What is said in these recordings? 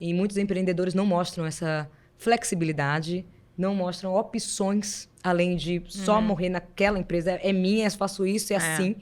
E muitos empreendedores não mostram essa flexibilidade, não mostram opções, além de só morrer naquela empresa. É minha, eu faço isso, é assim.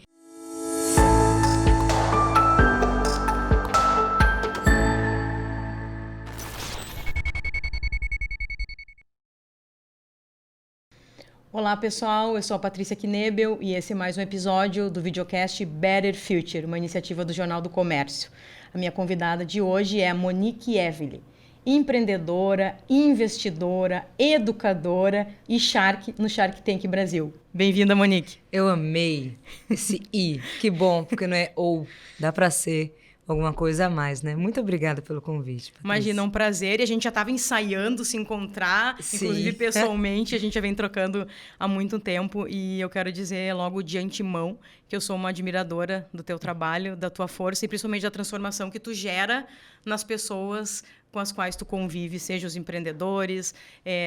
Olá pessoal, eu sou a Patrícia Knebel e esse é mais um episódio do videocast Better Future, uma iniciativa do Jornal do Comércio. A minha convidada de hoje é a Monique Evely, empreendedora, investidora, educadora e Shark no Shark Tank Brasil. Bem-vinda, Monique. Eu amei esse I, que bom, porque não é ou, dá para ser alguma coisa a mais, né? Muito obrigada pelo convite, Patrícia. Imagina, um prazer. E a gente já estava ensaiando se encontrar, inclusive pessoalmente. A gente já vem trocando há muito tempo. E eu quero dizer logo de antemão que eu sou uma admiradora do teu trabalho, da tua força e principalmente da transformação que tu gera nas pessoas com as quais tu convive, sejam os empreendedores,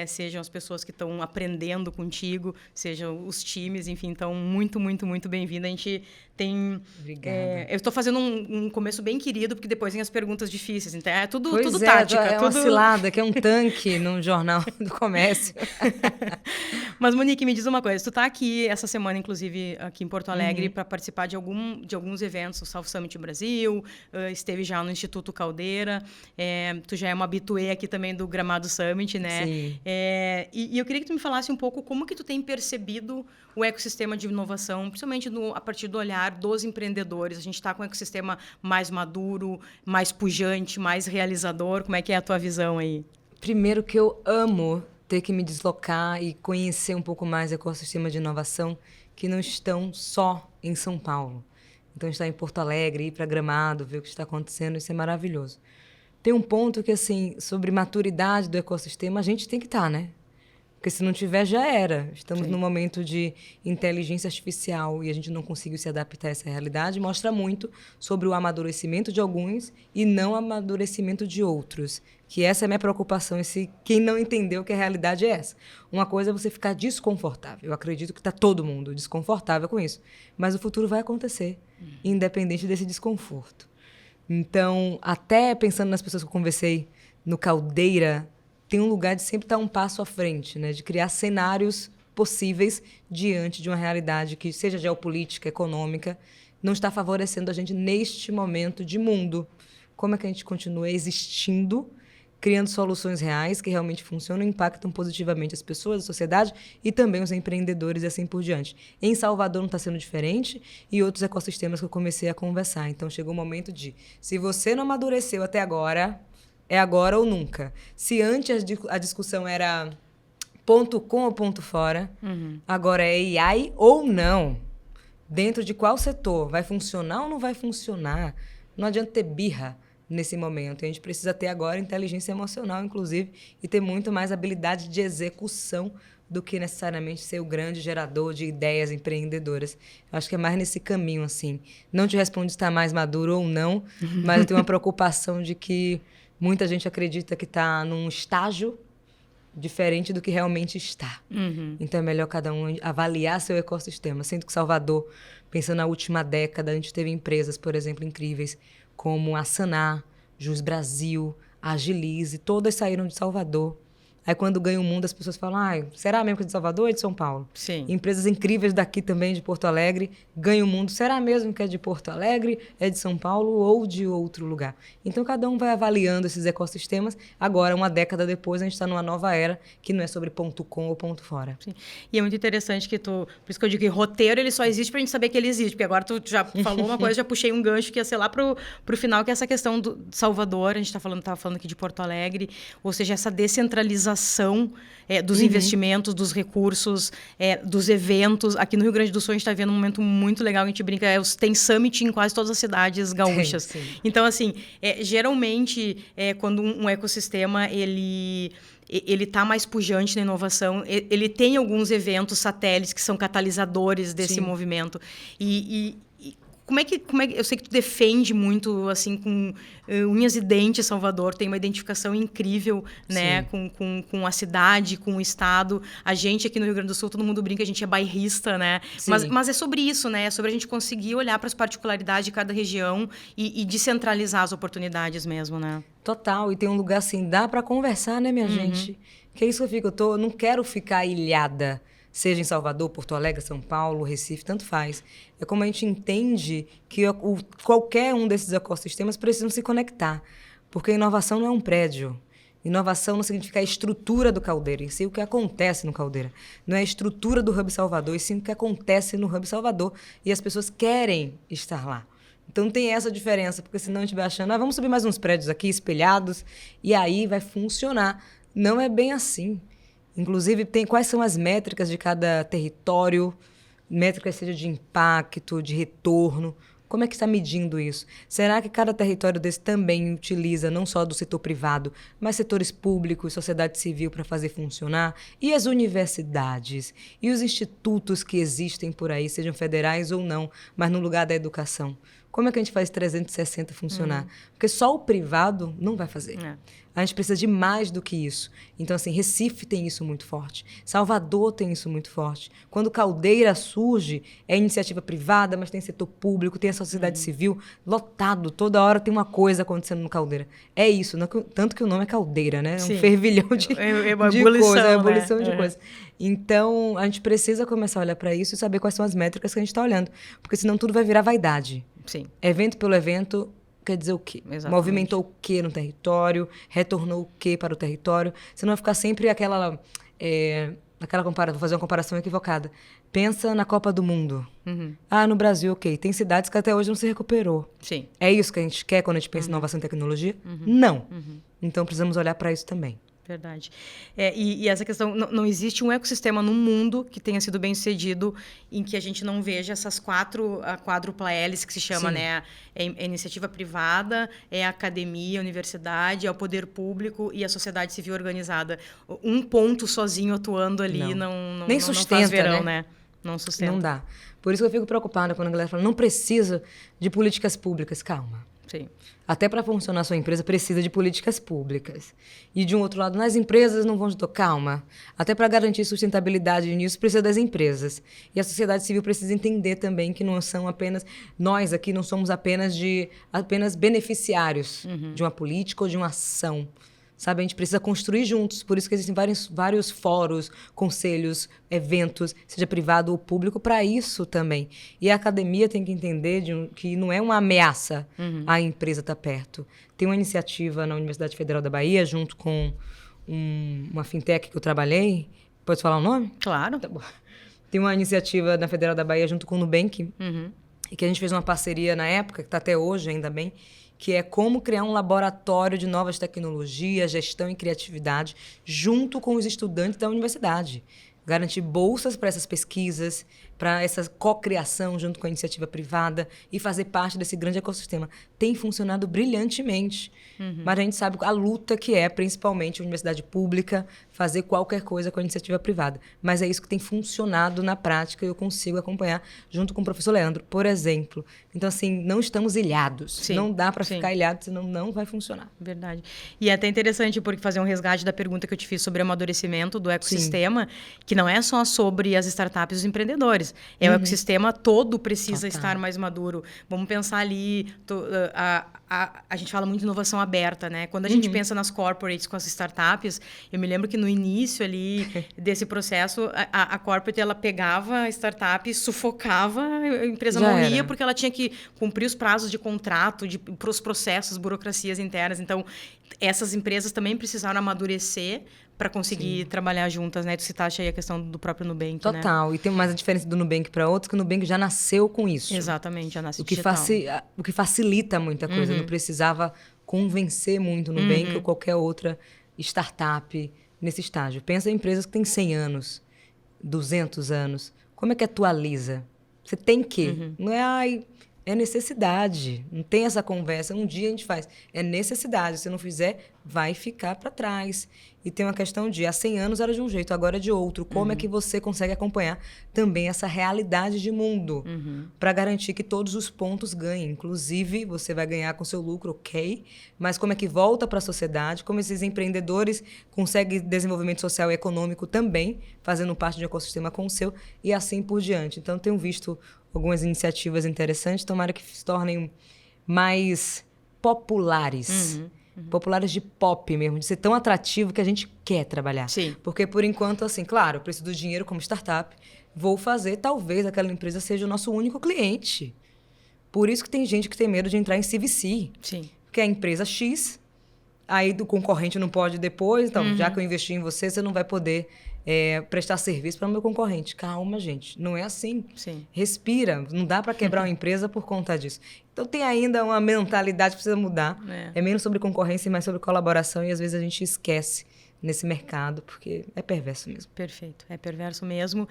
sejam as pessoas que estão aprendendo contigo, sejam os times, enfim. Então, muito, muito, muito bem-vinda. A gente tem... Obrigada. Eu estou fazendo um começo bem querido, porque depois vem as perguntas difíceis. Então, é tudo Pois tática. É uma cilada, que é um tanque no Jornal do Comércio. Mas, Monique, me diz uma coisa. Tu tá aqui essa semana, inclusive, aqui em Porto Alegre, para participar de alguns eventos, o South Summit Brasil, esteve já no Instituto Caldeira, tu já é uma habituê aqui também do Gramado Summit, né? Sim. E eu queria que tu me falasse um pouco como que tu tem percebido o ecossistema de inovação, principalmente a partir do olhar dos empreendedores. A gente está com um ecossistema mais maduro, mais pujante, mais realizador. Como é que é a tua visão aí? Primeiro que eu amo ter que me deslocar e conhecer um pouco mais o ecossistema de inovação que não estão só em São Paulo. Então, estar em Porto Alegre, ir para Gramado, ver o que está acontecendo, isso é maravilhoso. Tem um ponto que, assim, sobre maturidade do ecossistema, a gente tem que estar, né? Porque se não tiver, já era. Estamos num momento de inteligência artificial e a gente não conseguiu se adaptar a essa realidade. Mostra muito sobre o amadurecimento de alguns e não amadurecimento de outros. Que essa é a minha preocupação, quem não entendeu que a realidade é essa. Uma coisa é você ficar desconfortável. Eu acredito que está todo mundo desconfortável com isso. Mas o futuro vai acontecer, independente desse desconforto. Então, até pensando nas pessoas que eu conversei no Caldeira, tem um lugar de sempre estar um passo à frente, né? De criar cenários possíveis diante de uma realidade que, seja geopolítica, econômica, não está favorecendo a gente neste momento de mundo. Como é que a gente continua existindo, criando soluções reais que realmente funcionam e impactam positivamente as pessoas, a sociedade e também os empreendedores e assim por diante. Em Salvador não está sendo diferente e outros ecossistemas que eu comecei a conversar. Então, chegou o momento de, se você não amadureceu até agora, é agora ou nunca. Se antes a discussão era ponto com ou ponto fora, agora é AI ou não. Dentro de qual setor? Vai funcionar ou não vai funcionar? Não adianta ter birra nesse momento. A gente precisa ter agora inteligência emocional, inclusive, e ter muito mais habilidade de execução do que necessariamente ser o grande gerador de ideias empreendedoras. Eu acho que é mais nesse caminho, assim. Não te respondo se está mais maduro ou não, mas eu tenho uma preocupação de que muita gente acredita que está num estágio diferente do que realmente está. Então, é melhor cada um avaliar seu ecossistema. Sinto que Salvador, pensando na última década, a gente teve empresas, por exemplo, incríveis, como a Saná, Jus Brasil, a Agilize, todas saíram de Salvador. Aí, quando ganha o mundo, as pessoas falam, será mesmo que é de Salvador ou é de São Paulo? Sim. Empresas incríveis daqui também, de Porto Alegre, ganham o mundo. Será mesmo que é de Porto Alegre, é de São Paulo ou de outro lugar? Então, cada um vai avaliando esses ecossistemas. Agora, uma década depois, a gente está numa nova era que não é sobre ponto com ou ponto fora. Sim. E é muito interessante que por isso que eu digo que roteiro, ele só existe para a gente saber que ele existe. Porque agora tu já falou uma coisa, já puxei um gancho que ia ser lá pro final, que é essa questão de Salvador. A gente estava falando aqui de Porto Alegre. Ou seja, essa descentralização dos investimentos, dos recursos, dos eventos. Aqui no Rio Grande do Sul, a gente está vendo um momento muito legal, a gente brinca, tem summit em quase todas as cidades gaúchas. Sim. Então, assim, geralmente, quando um ecossistema, ele está mais pujante na inovação, ele tem alguns eventos satélites que são catalisadores desse movimento. como é que eu sei que tu defende muito, assim, com unhas e dentes Salvador, tem uma identificação incrível, né, com a cidade, com o estado. A gente aqui no Rio Grande do Sul, todo mundo brinca, a gente é bairrista, né? Mas é sobre isso, né? É sobre a gente conseguir olhar para as particularidades de cada região e descentralizar as oportunidades mesmo, né? Total, e tem um lugar assim, dá para conversar, né, minha gente? Que é isso que eu fico, eu não quero ficar ilhada, seja em Salvador, Porto Alegre, São Paulo, Recife, tanto faz. É como a gente entende que qualquer um desses ecossistemas precisam se conectar, porque inovação não é um prédio. Inovação não significa a estrutura do Caldeira, e sim o que acontece no Caldeira. Não é a estrutura do Hub Salvador, e sim o que acontece no Hub Salvador. E as pessoas querem estar lá. Então tem essa diferença, porque senão a gente vai achando, vamos subir mais uns prédios aqui, espelhados, e aí vai funcionar. Não é bem assim. Inclusive, quais são as métricas de cada território, métricas seja de impacto, de retorno. Como é que está medindo isso? Será que cada território desse também utiliza não só do setor privado, mas setores públicos, sociedade civil para fazer funcionar? E as universidades? E os institutos que existem por aí, sejam federais ou não, mas no lugar da educação? Como é que a gente faz 360 funcionar? Porque só o privado não vai fazer. A gente precisa de mais do que isso. Então, assim, Recife tem isso muito forte. Salvador tem isso muito forte. Quando Caldeira surge, é iniciativa privada, mas tem setor público, tem a sociedade civil lotado. Toda hora tem uma coisa acontecendo no Caldeira. É isso. Tanto que o nome é Caldeira, né? É um fervilhão de coisa, é uma ebulição de coisas. Então, a gente precisa começar a olhar para isso e saber quais são as métricas que a gente está olhando. Porque senão tudo vai virar vaidade. Sim. Evento pelo evento quer dizer o quê? Exatamente. Movimentou o quê no território? Retornou o quê para o território? Você não vai ficar sempre aquela comparação, vou fazer uma comparação equivocada. Pensa na Copa do Mundo. No Brasil, ok. Tem cidades que até hoje não se recuperou. Sim. É isso que a gente quer quando a gente pensa em inovação e tecnologia? Não. Então, precisamos olhar para isso também. Verdade. E essa questão, não existe um ecossistema no mundo que tenha sido bem sucedido em que a gente não veja essas a quádrupla hélice que se chama, né? É a iniciativa privada, é a academia, a universidade, é o poder público e a sociedade civil organizada. Um ponto sozinho atuando ali não Nem sustenta, faz verão, né? Não sustenta. Não dá. Por isso que eu fico preocupada quando a galera fala, não precisa de políticas públicas. Calma. Sim. Até para funcionar a sua empresa, precisa de políticas públicas. E, de um outro lado, as empresas não vão te tocar. Calma. Até para garantir sustentabilidade nisso, precisa das empresas. E a sociedade civil precisa entender também que não são apenas... Nós aqui não somos apenas beneficiários de uma política ou de uma ação. Sabe, a gente precisa construir juntos. Por isso que existem vários fóruns, conselhos, eventos, seja privado ou público, para isso também. E a academia tem que entender que não é uma ameaça a empresa estar perto. Tem uma iniciativa na Universidade Federal da Bahia, junto com uma fintech que eu trabalhei. Pode falar o nome? Claro. Tá bom. Tem uma iniciativa na Federal da Bahia, junto com o Nubank, e que a gente fez uma parceria na época, que está até hoje, ainda bem, que é como criar um laboratório de novas tecnologias, gestão e criatividade, junto com os estudantes da universidade. Garantir bolsas para essas pesquisas, para essa cocriação junto com a iniciativa privada e fazer parte desse grande ecossistema. Tem funcionado brilhantemente. Mas a gente sabe a luta que é, principalmente a universidade pública, fazer qualquer coisa com a iniciativa privada. Mas é isso que tem funcionado na prática e eu consigo acompanhar junto com o professor Leandro, por exemplo. Então, assim, não estamos ilhados. Sim, não dá para ficar ilhado, senão não vai funcionar. Verdade. E é até interessante porque fazer um resgate da pergunta que eu te fiz sobre amadurecimento do ecossistema, que não é só sobre as startups e os empreendedores. O ecossistema todo precisa estar mais maduro. Vamos pensar ali... A gente fala muito de inovação aberta, né? Quando a gente pensa nas corporates com as startups, eu me lembro que no início ali desse processo, a corporate ela pegava a startup, sufocava, a empresa morria porque ela tinha que cumprir os prazos de contrato, para os processos, burocracias internas. Então, essas empresas também precisaram amadurecer para conseguir trabalhar juntas, né? Tu citaste aí a questão do próprio Nubank, Total. Né? E tem mais a diferença do Nubank para outros, que o Nubank já nasceu com isso. Exatamente, já nasceu o que facilita muita coisa. Não precisava convencer muito o Nubank ou qualquer outra startup nesse estágio. Pensa em empresas que têm 100 anos, 200 anos. Como é que atualiza? Você tem que. Não é, É necessidade. Não tem essa conversa. Um dia a gente faz. É necessidade. Se não fizer, vai ficar para trás. E tem uma questão de, há 100 anos era de um jeito, agora é de outro. Como é que você consegue acompanhar também essa realidade de mundo para garantir que todos os pontos ganhem? Inclusive, você vai ganhar com seu lucro, ok? Mas como é que volta para a sociedade? Como esses empreendedores conseguem desenvolvimento social e econômico também, fazendo parte de um ecossistema com o seu, e assim por diante. Então, tenho visto algumas iniciativas interessantes, tomara que se tornem mais populares. Populares de pop mesmo, de ser tão atrativo que a gente quer trabalhar. Sim. Porque, por enquanto, assim, claro, eu preciso do dinheiro como startup, vou fazer, talvez aquela empresa seja o nosso único cliente. Por isso que tem gente que tem medo de entrar em CVC. Sim. Porque é a empresa X, aí do concorrente não pode depois, então, já que eu investi em você, você não vai poder prestar serviço para o meu concorrente. Calma, gente, não é assim. Sim. Respira, não dá para quebrar uma empresa por conta disso. Então, tem ainda uma mentalidade que precisa mudar. É menos sobre concorrência e mais sobre colaboração, e às vezes a gente esquece nesse mercado, porque é perverso mesmo. Perfeito, é perverso mesmo.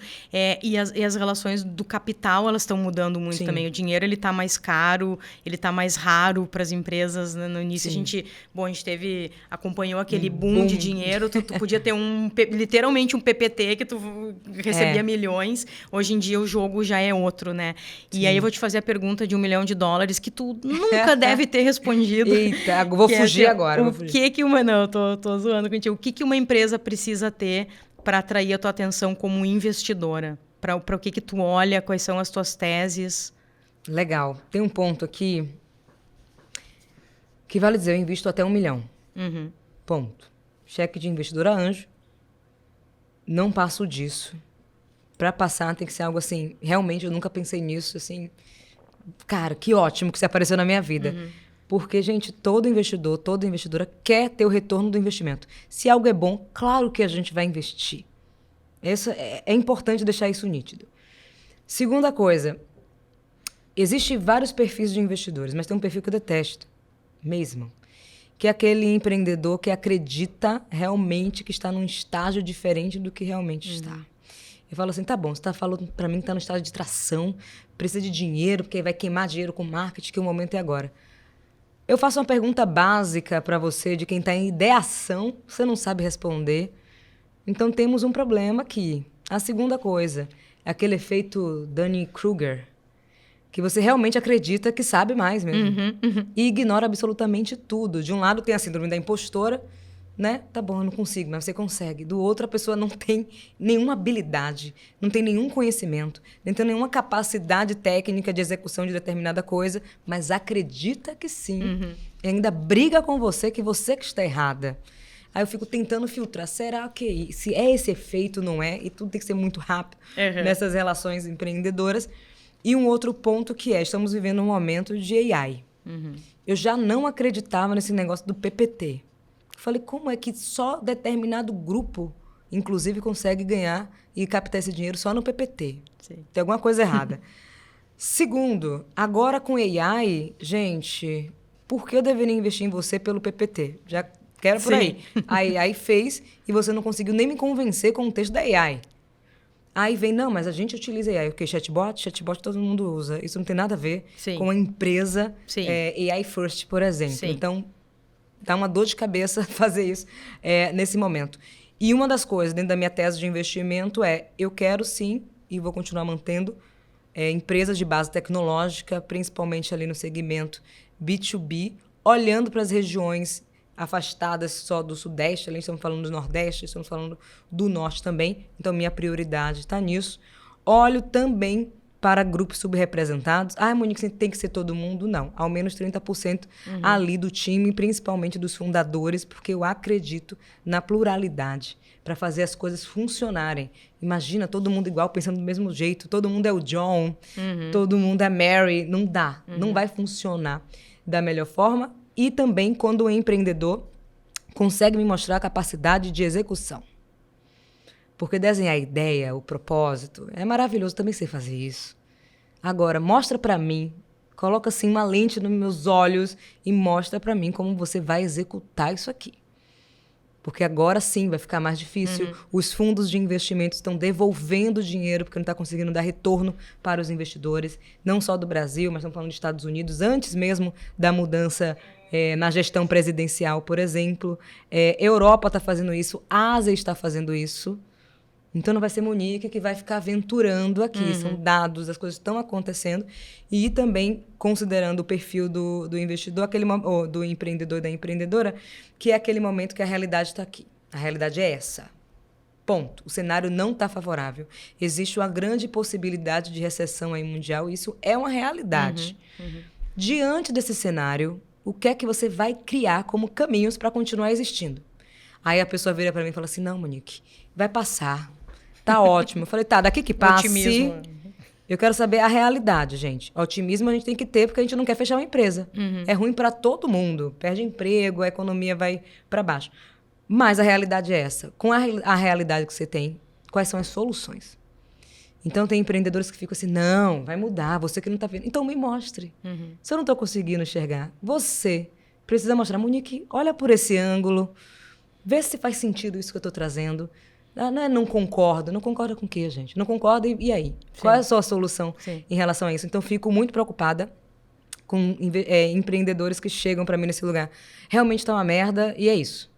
E as relações do capital, elas estão mudando muito também. O dinheiro, ele está mais caro, ele está mais raro para as empresas. Né? No início, a gente acompanhou aquele boom de dinheiro, tu podia ter literalmente um PPT que tu recebia milhões. Hoje em dia, o jogo já é outro, né? E aí, eu vou te fazer a pergunta de $1 milhão que tu nunca deve ter respondido. Eita, vou fugir agora. Não, eu tô zoando contigo. O que uma empresa precisa ter para atrair a tua atenção como investidora? Para o que tu olha, quais são as tuas teses? Legal. Tem um ponto aqui que vale dizer, eu invisto até $1 milhão. Ponto. Cheque de investidora anjo. Não passo disso. Para passar tem que ser algo assim, realmente eu nunca pensei nisso, assim. Cara, que ótimo que você apareceu na minha vida. Porque, gente, todo investidor, toda investidora quer ter o retorno do investimento. Se algo é bom, claro que a gente vai investir. Isso é importante deixar isso nítido. Segunda coisa, existem vários perfis de investidores, mas tem um perfil que eu detesto, mesmo. Que é aquele empreendedor que acredita realmente que está num estágio diferente do que realmente está. Eu falo assim, tá bom, você está falando para mim que está no estágio de tração, precisa de dinheiro, porque vai queimar dinheiro com marketing, que o momento é agora. Eu faço uma pergunta básica para você, de quem está em ideação, você não sabe responder. Então, temos um problema aqui. A segunda coisa, é aquele efeito Dunning-Kruger, que você realmente acredita que sabe mais mesmo. E ignora absolutamente tudo. De um lado, tem a síndrome da impostora, né? Tá bom, eu não consigo, mas você consegue. Do outro, a pessoa não tem nenhuma habilidade, não tem nenhum conhecimento, não tem nenhuma capacidade técnica de execução de determinada coisa, mas acredita que sim. E ainda briga com você que está errada. Aí eu fico tentando filtrar. Será que se é esse efeito, não é? E tudo tem que ser muito rápido nessas relações empreendedoras. E um outro ponto que estamos vivendo um momento de AI. Eu já não acreditava nesse negócio do PPT. Falei, como é que só determinado grupo, inclusive, consegue ganhar e captar esse dinheiro só no PPT? Sim. Tem alguma coisa errada. Segundo, agora com AI, gente, por que eu deveria investir em você pelo PPT? Já quero por aí. A AI fez e você não conseguiu nem me convencer com o texto da AI. Aí vem, não, mas a gente utiliza AI. O que? Chatbot? Chatbot todo mundo usa. Isso não tem nada a ver com a empresa AI First, por exemplo. Então, dá uma dor de cabeça fazer isso nesse momento. E uma das coisas dentro da minha tese de investimento eu quero sim, e vou continuar mantendo, empresas de base tecnológica, principalmente ali no segmento B2B, olhando para as regiões afastadas só do Sudeste, ali estamos falando do Nordeste, estamos falando do Norte também, então minha prioridade está nisso. Olho também para grupos subrepresentados. Monique, tem que ser todo mundo? Não. Ao menos 30% ali do time, principalmente dos fundadores, porque eu acredito na pluralidade para fazer as coisas funcionarem. Imagina todo mundo igual, pensando do mesmo jeito. Todo mundo é o John, todo mundo é a Mary. Não dá. Não vai funcionar da melhor forma. E também quando o empreendedor consegue me mostrar a capacidade de execução. Porque desenhar a ideia, o propósito, é maravilhoso, também sei fazer isso. Agora, mostra para mim, coloca assim uma lente nos meus olhos e mostra para mim como você vai executar isso aqui. Porque agora sim vai ficar mais difícil. Os fundos de investimento estão devolvendo dinheiro porque não está conseguindo dar retorno para os investidores, não só do Brasil, mas estamos falando dos Estados Unidos, antes mesmo da mudança na gestão presidencial, por exemplo. Europa está fazendo isso, a Ásia está fazendo isso. Então não vai ser Monique que vai ficar aventurando aqui. São dados, as coisas estão acontecendo. E também considerando o perfil do investidor, ou do empreendedor e da empreendedora, que é aquele momento que a realidade está aqui. A realidade é essa. Ponto. O cenário não está favorável. Existe uma grande possibilidade de recessão aí mundial, e isso é uma realidade. Diante desse cenário, o que é que você vai criar como caminhos para continuar existindo? Aí a pessoa vira para mim e fala assim, não, Monique, vai passar. Tá ótimo. Eu falei, tá, daqui que passe. Otimismo. Eu quero saber a realidade, gente. Otimismo a gente tem que ter porque a gente não quer fechar uma empresa. É ruim para todo mundo. Perde emprego, a economia vai para baixo. Mas a realidade é essa. Com a realidade que você tem, quais são as soluções? Então tem empreendedores que ficam assim, não, vai mudar, você que não tá vendo. Então me mostre. Se eu não tô conseguindo enxergar, você precisa mostrar. Monique, olha por esse ângulo, vê se faz sentido isso que eu tô trazendo. Não concordo. Não concorda com o quê, gente? Não concorda e aí? Sim. Qual é a sua solução em relação a isso? Então, fico muito preocupada com empreendedores que chegam para mim nesse lugar. Realmente tá uma merda e é isso.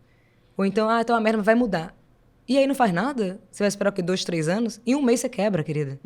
Ou então, tá uma merda, mas vai mudar. E aí não faz nada? Você vai esperar o quê? 2, 3 anos? Em um mês você quebra, querida.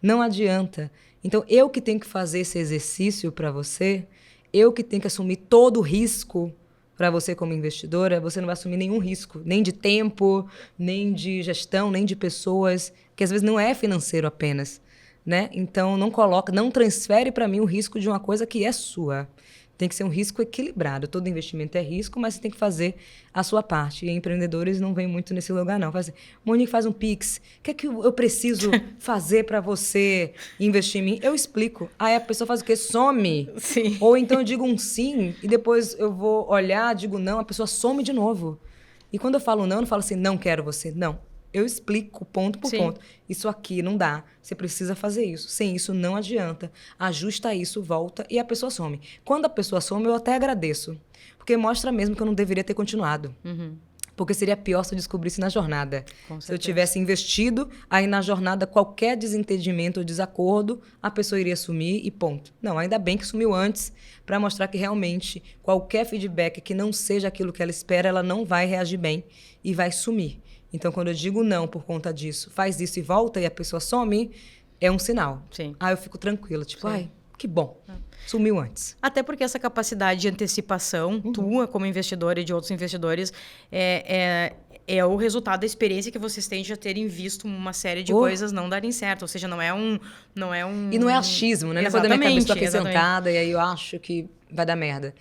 Não adianta. Então, eu que tenho que fazer esse exercício para você, eu que tenho que assumir todo o risco para você como investidora, você não vai assumir nenhum risco, nem de tempo, nem de gestão, nem de pessoas, que às vezes não é financeiro apenas, né? Então não transfere para mim o risco de uma coisa que é sua. Tem que ser um risco equilibrado. Todo investimento é risco, mas você tem que fazer a sua parte. E empreendedores não vêm muito nesse lugar, não. Faz assim, Monique, faz um Pix. O que é que eu preciso fazer para você investir em mim? Eu explico. Aí a pessoa faz o quê? Some. Sim. Ou então eu digo um sim e depois eu vou olhar, digo não, a pessoa some de novo. E quando eu falo não, eu não falo assim, não quero você. Não. Eu explico ponto por ponto. Isso aqui não dá. Você precisa fazer isso. Sem isso, não adianta. Ajusta isso, volta e a pessoa some. Quando a pessoa some, eu até agradeço. Porque mostra mesmo que eu não deveria ter continuado. Porque seria pior se eu descobrisse na jornada. Se eu tivesse investido, aí na jornada, qualquer desentendimento ou desacordo, a pessoa iria sumir e ponto. Não, ainda bem que sumiu antes, para mostrar que realmente qualquer feedback que não seja aquilo que ela espera, ela não vai reagir bem e vai sumir. Então, quando eu digo não por conta disso, faz isso e volta e a pessoa some, é um sinal. Sim. Aí eu fico tranquila, tipo, ai, que bom, sumiu antes. Até porque essa capacidade de antecipação, tua como investidora e de outros investidores, é o resultado da experiência que vocês têm de já terem visto uma série de coisas não darem certo. Ou seja, não é um... E não é achismo, né? Não é quando a minha cabeça está aqui sentada e aí eu acho que vai dar merda.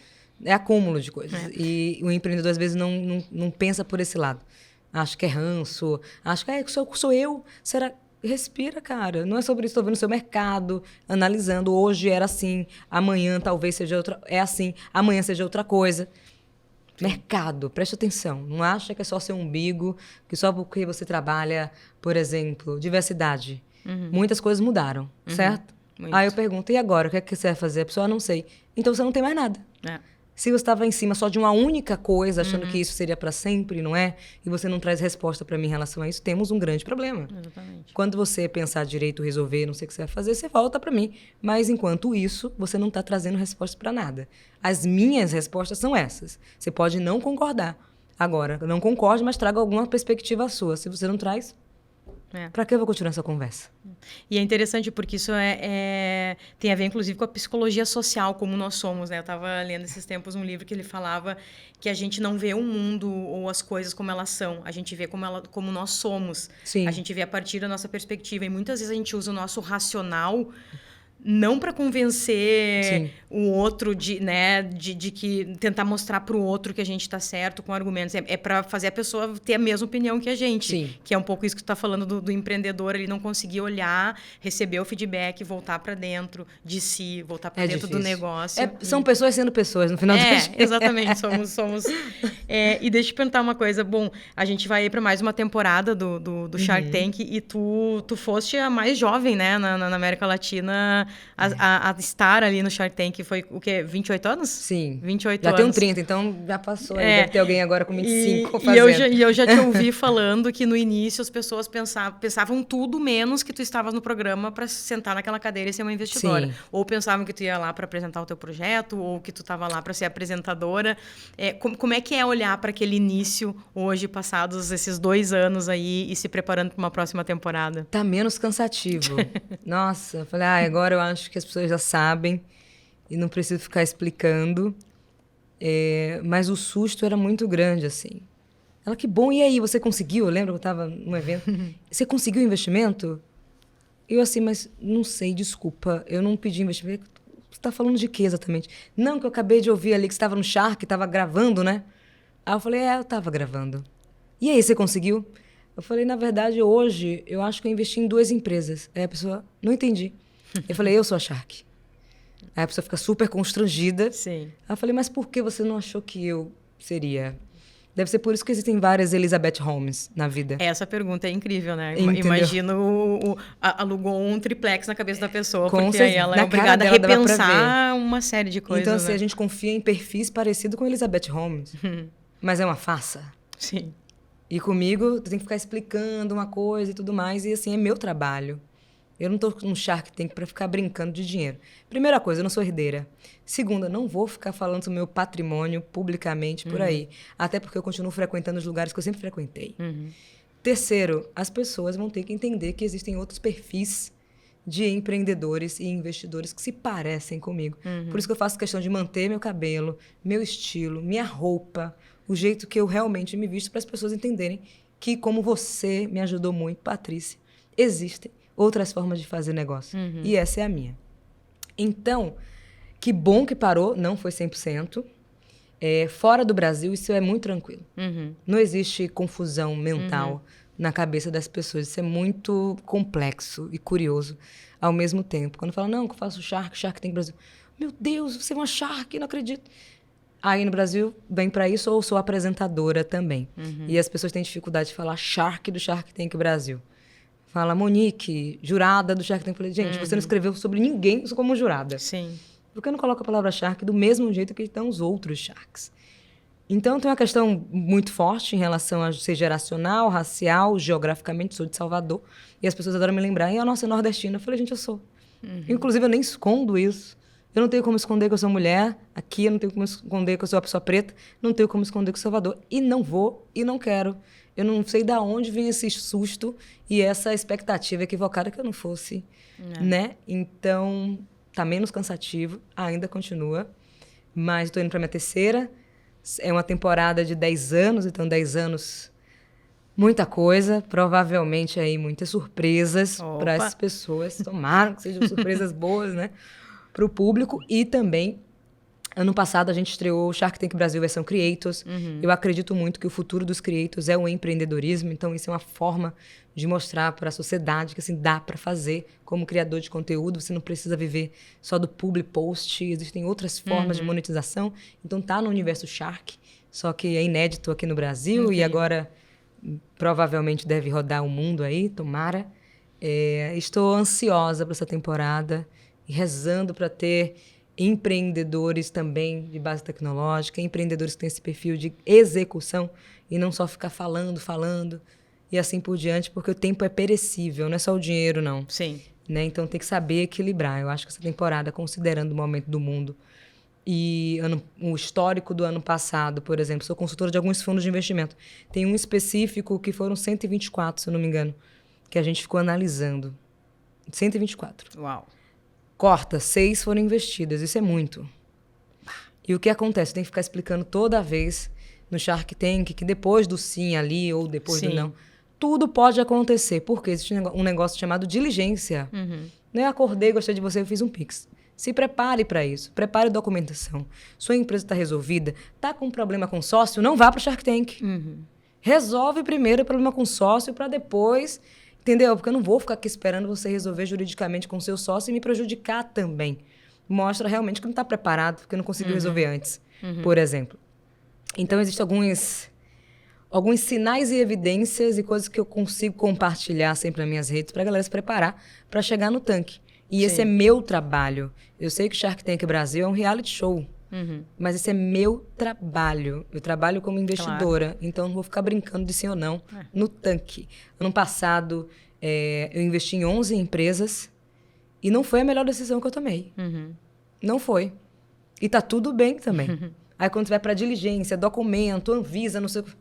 É acúmulo de coisas. E o empreendedor, às vezes, não pensa por esse lado. Acho que é ranço, acho que sou eu. Será? Respira, cara. Não é sobre isso. Estou vendo o seu mercado, analisando. Hoje era assim, amanhã talvez seja outra. É assim, amanhã seja outra coisa. Sim. Mercado, preste atenção. Não acha que é só seu umbigo, que só porque você trabalha, por exemplo, diversidade. Muitas coisas mudaram, certo? Muito. Aí eu pergunto, e agora? O que é que você vai fazer? A pessoa, não sei. Então você não tem mais nada. Se você estava em cima só de uma única coisa, achando que isso seria para sempre, não é? E você não traz resposta para mim em relação a isso, temos um grande problema. Exatamente. Quando você pensar direito, resolver, não sei o que você vai fazer, você volta para mim. Mas enquanto isso, você não está trazendo resposta para nada. As minhas respostas são essas. Você pode não concordar. Agora, não concorde, mas traga alguma perspectiva sua. Se você não traz, para que eu vou continuar essa conversa? E é interessante porque isso tem a ver, inclusive, com a psicologia social, como nós somos, né? Eu estava lendo esses tempos um livro que ele falava que a gente não vê o mundo ou as coisas como elas são. A gente vê como nós somos. Sim. A gente vê a partir da nossa perspectiva. E muitas vezes a gente usa o nosso racional não para convencer o outro de que tentar mostrar para o outro que a gente está certo com argumentos. É para fazer a pessoa ter a mesma opinião que a gente. Sim. Que é um pouco isso que tu está falando do empreendedor, ele não conseguir olhar, receber o feedback, voltar para dentro de si, voltar para dentro do negócio. São pessoas sendo pessoas, no final do dia. Exatamente. Somos e deixa eu te perguntar uma coisa. Bom, a gente vai ir para mais uma temporada do Shark Tank e tu foste a mais jovem, né, na América Latina a estar ali no Shark Tank foi o quê? 28 anos? Sim. 28 já anos. Já tenho 30, então já passou. Deve ter alguém agora com 25 fazendo. E eu já te ouvi falando que no início as pessoas pensavam tudo menos que tu estavas no programa para sentar naquela cadeira e ser uma investidora. Sim. Ou pensavam que tu ia lá para apresentar o teu projeto, ou que tu estava lá para ser apresentadora. Como é que é olhar para aquele início hoje, passados esses 2 anos aí, e se preparando para uma próxima temporada? Tá menos cansativo. Nossa, eu falei, agora eu acho que as pessoas já sabem e não preciso ficar explicando. Mas o susto era muito grande, assim. Ela, que bom, e aí, você conseguiu? Eu lembro que eu estava num evento. Você conseguiu investimento? Eu assim, mas não sei, desculpa, eu não pedi investimento. Você está falando de quê exatamente? Não, que eu acabei de ouvir ali que você estava no Shark, estava gravando, né? Aí eu falei, eu estava gravando. E aí, você conseguiu? Eu falei, na verdade, hoje, eu acho que eu investi em 2 empresas. Aí a pessoa, não entendi. Eu falei, eu sou a Shark. Aí a pessoa fica super constrangida. Sim. Aí eu falei, mas por que você não achou que eu seria? Deve ser por isso que existem várias Elizabeth Holmes na vida. Essa pergunta é incrível, né? Entendeu? Imagino alugou um triplex na cabeça da pessoa, Com porque certeza, aí ela na é obrigada a cara dela dava pra repensar uma série de coisas, então, assim, né? a gente confia em perfis parecidos com Elizabeth Holmes. Mas é uma farsa. Sim. E comigo, tu tem que ficar explicando uma coisa e tudo mais. E, assim, é meu trabalho. Eu não tô no Shark Tank pra ficar brincando de dinheiro. Primeira coisa, eu não sou herdeira. Segunda, não vou ficar falando sobre meu patrimônio publicamente por aí. Até porque eu continuo frequentando os lugares que eu sempre frequentei. Terceiro, as pessoas vão ter que entender que existem outros perfis de empreendedores e investidores que se parecem comigo. Por isso que eu faço questão de manter meu cabelo, meu estilo, minha roupa, o jeito que eu realmente me visto, para as pessoas entenderem que, como você me ajudou muito, Patrícia, existem outras formas de fazer negócio. E essa é a minha. Então, que bom que parou, não foi 100%. Fora do Brasil, isso é muito tranquilo. Não existe confusão mental na cabeça das pessoas. Isso é muito complexo e curioso ao mesmo tempo. Quando fala, não, que eu faço Shark Tank Brasil. Meu Deus, você é uma Shark, não acredito. Aí no Brasil, vem para isso, ou sou apresentadora também. E as pessoas têm dificuldade de falar Shark do Shark Tank Brasil. Fala, Monique, jurada do Shark Tank. Eu falei, gente, você não escreveu sobre ninguém como jurada. Sim. Por que não coloca a palavra Shark do mesmo jeito que estão os outros Sharks? Então, tem uma questão muito forte em relação a ser geracional, racial, geograficamente. Sou de Salvador. E as pessoas adoram me lembrar. E a nossa é nordestina. Eu falei, gente, eu sou. Inclusive, eu nem escondo isso. Eu não tenho como esconder que eu sou mulher aqui. Eu não tenho como esconder que eu sou uma pessoa preta. Não tenho como esconder que eu sou Salvador. E não vou e não quero. Eu não sei de onde vem esse susto e essa expectativa equivocada que eu não fosse, né? Então, tá menos cansativo, ainda continua, mas estou indo para minha 3ª. É uma temporada de 10 anos, então 10 anos, muita coisa, provavelmente aí muitas surpresas para as pessoas. Tomara que sejam surpresas boas, né? Para o público e também... Ano passado, a gente estreou o Shark Tank Brasil versão Creators. Eu acredito muito que o futuro dos creators é o empreendedorismo. Então, isso é uma forma de mostrar para a sociedade que assim, dá para fazer como criador de conteúdo. Você não precisa viver só do public post. Existem outras formas de monetização. Então, tá no universo Shark, só que é inédito aqui no Brasil. E agora, provavelmente, deve rodar o mundo aí, tomara. Estou ansiosa para essa temporada e rezando para ter... empreendedores também de base tecnológica, empreendedores que têm esse perfil de execução e não só ficar falando e assim por diante, porque o tempo é perecível, não é só o dinheiro, não. Sim. Né? Então tem que saber equilibrar. Eu acho que essa temporada, considerando o momento do mundo e o histórico do ano passado, por exemplo, sou consultora de alguns fundos de investimento. Tem um específico que foram 124, se eu não me engano, que a gente ficou analisando. 124. Uau. Corta, 6 foram investidas. Isso é muito. E o que acontece? Tem que ficar explicando toda vez no Shark Tank que depois do sim ali ou depois do não, tudo pode acontecer. Porque existe um negócio chamado diligência. Eu acordei, gostei de você, eu fiz um Pix. Se prepare para isso. Prepare documentação. Sua empresa está resolvida. Está com um problema com sócio? Não vá para o Shark Tank. Resolve primeiro o problema com sócio para depois... Entendeu? Porque eu não vou ficar aqui esperando você resolver juridicamente com o seu sócio e me prejudicar também. Mostra realmente que não está preparado, porque não conseguiu resolver antes, por exemplo. Então, existem alguns sinais e evidências e coisas que eu consigo compartilhar sempre nas minhas redes para a galera se preparar para chegar no tanque. E esse é meu trabalho. Eu sei que Shark Tank Brasil é um reality show. Mas esse é meu trabalho. Eu trabalho como investidora. Então, não vou ficar brincando de sim ou não no tanque. Ano passado, eu investi em 11 empresas e não foi a melhor decisão que eu tomei. Não foi. E tá tudo bem também. Aí, quando você vai pra diligência, documento, Anvisa, não sei o que...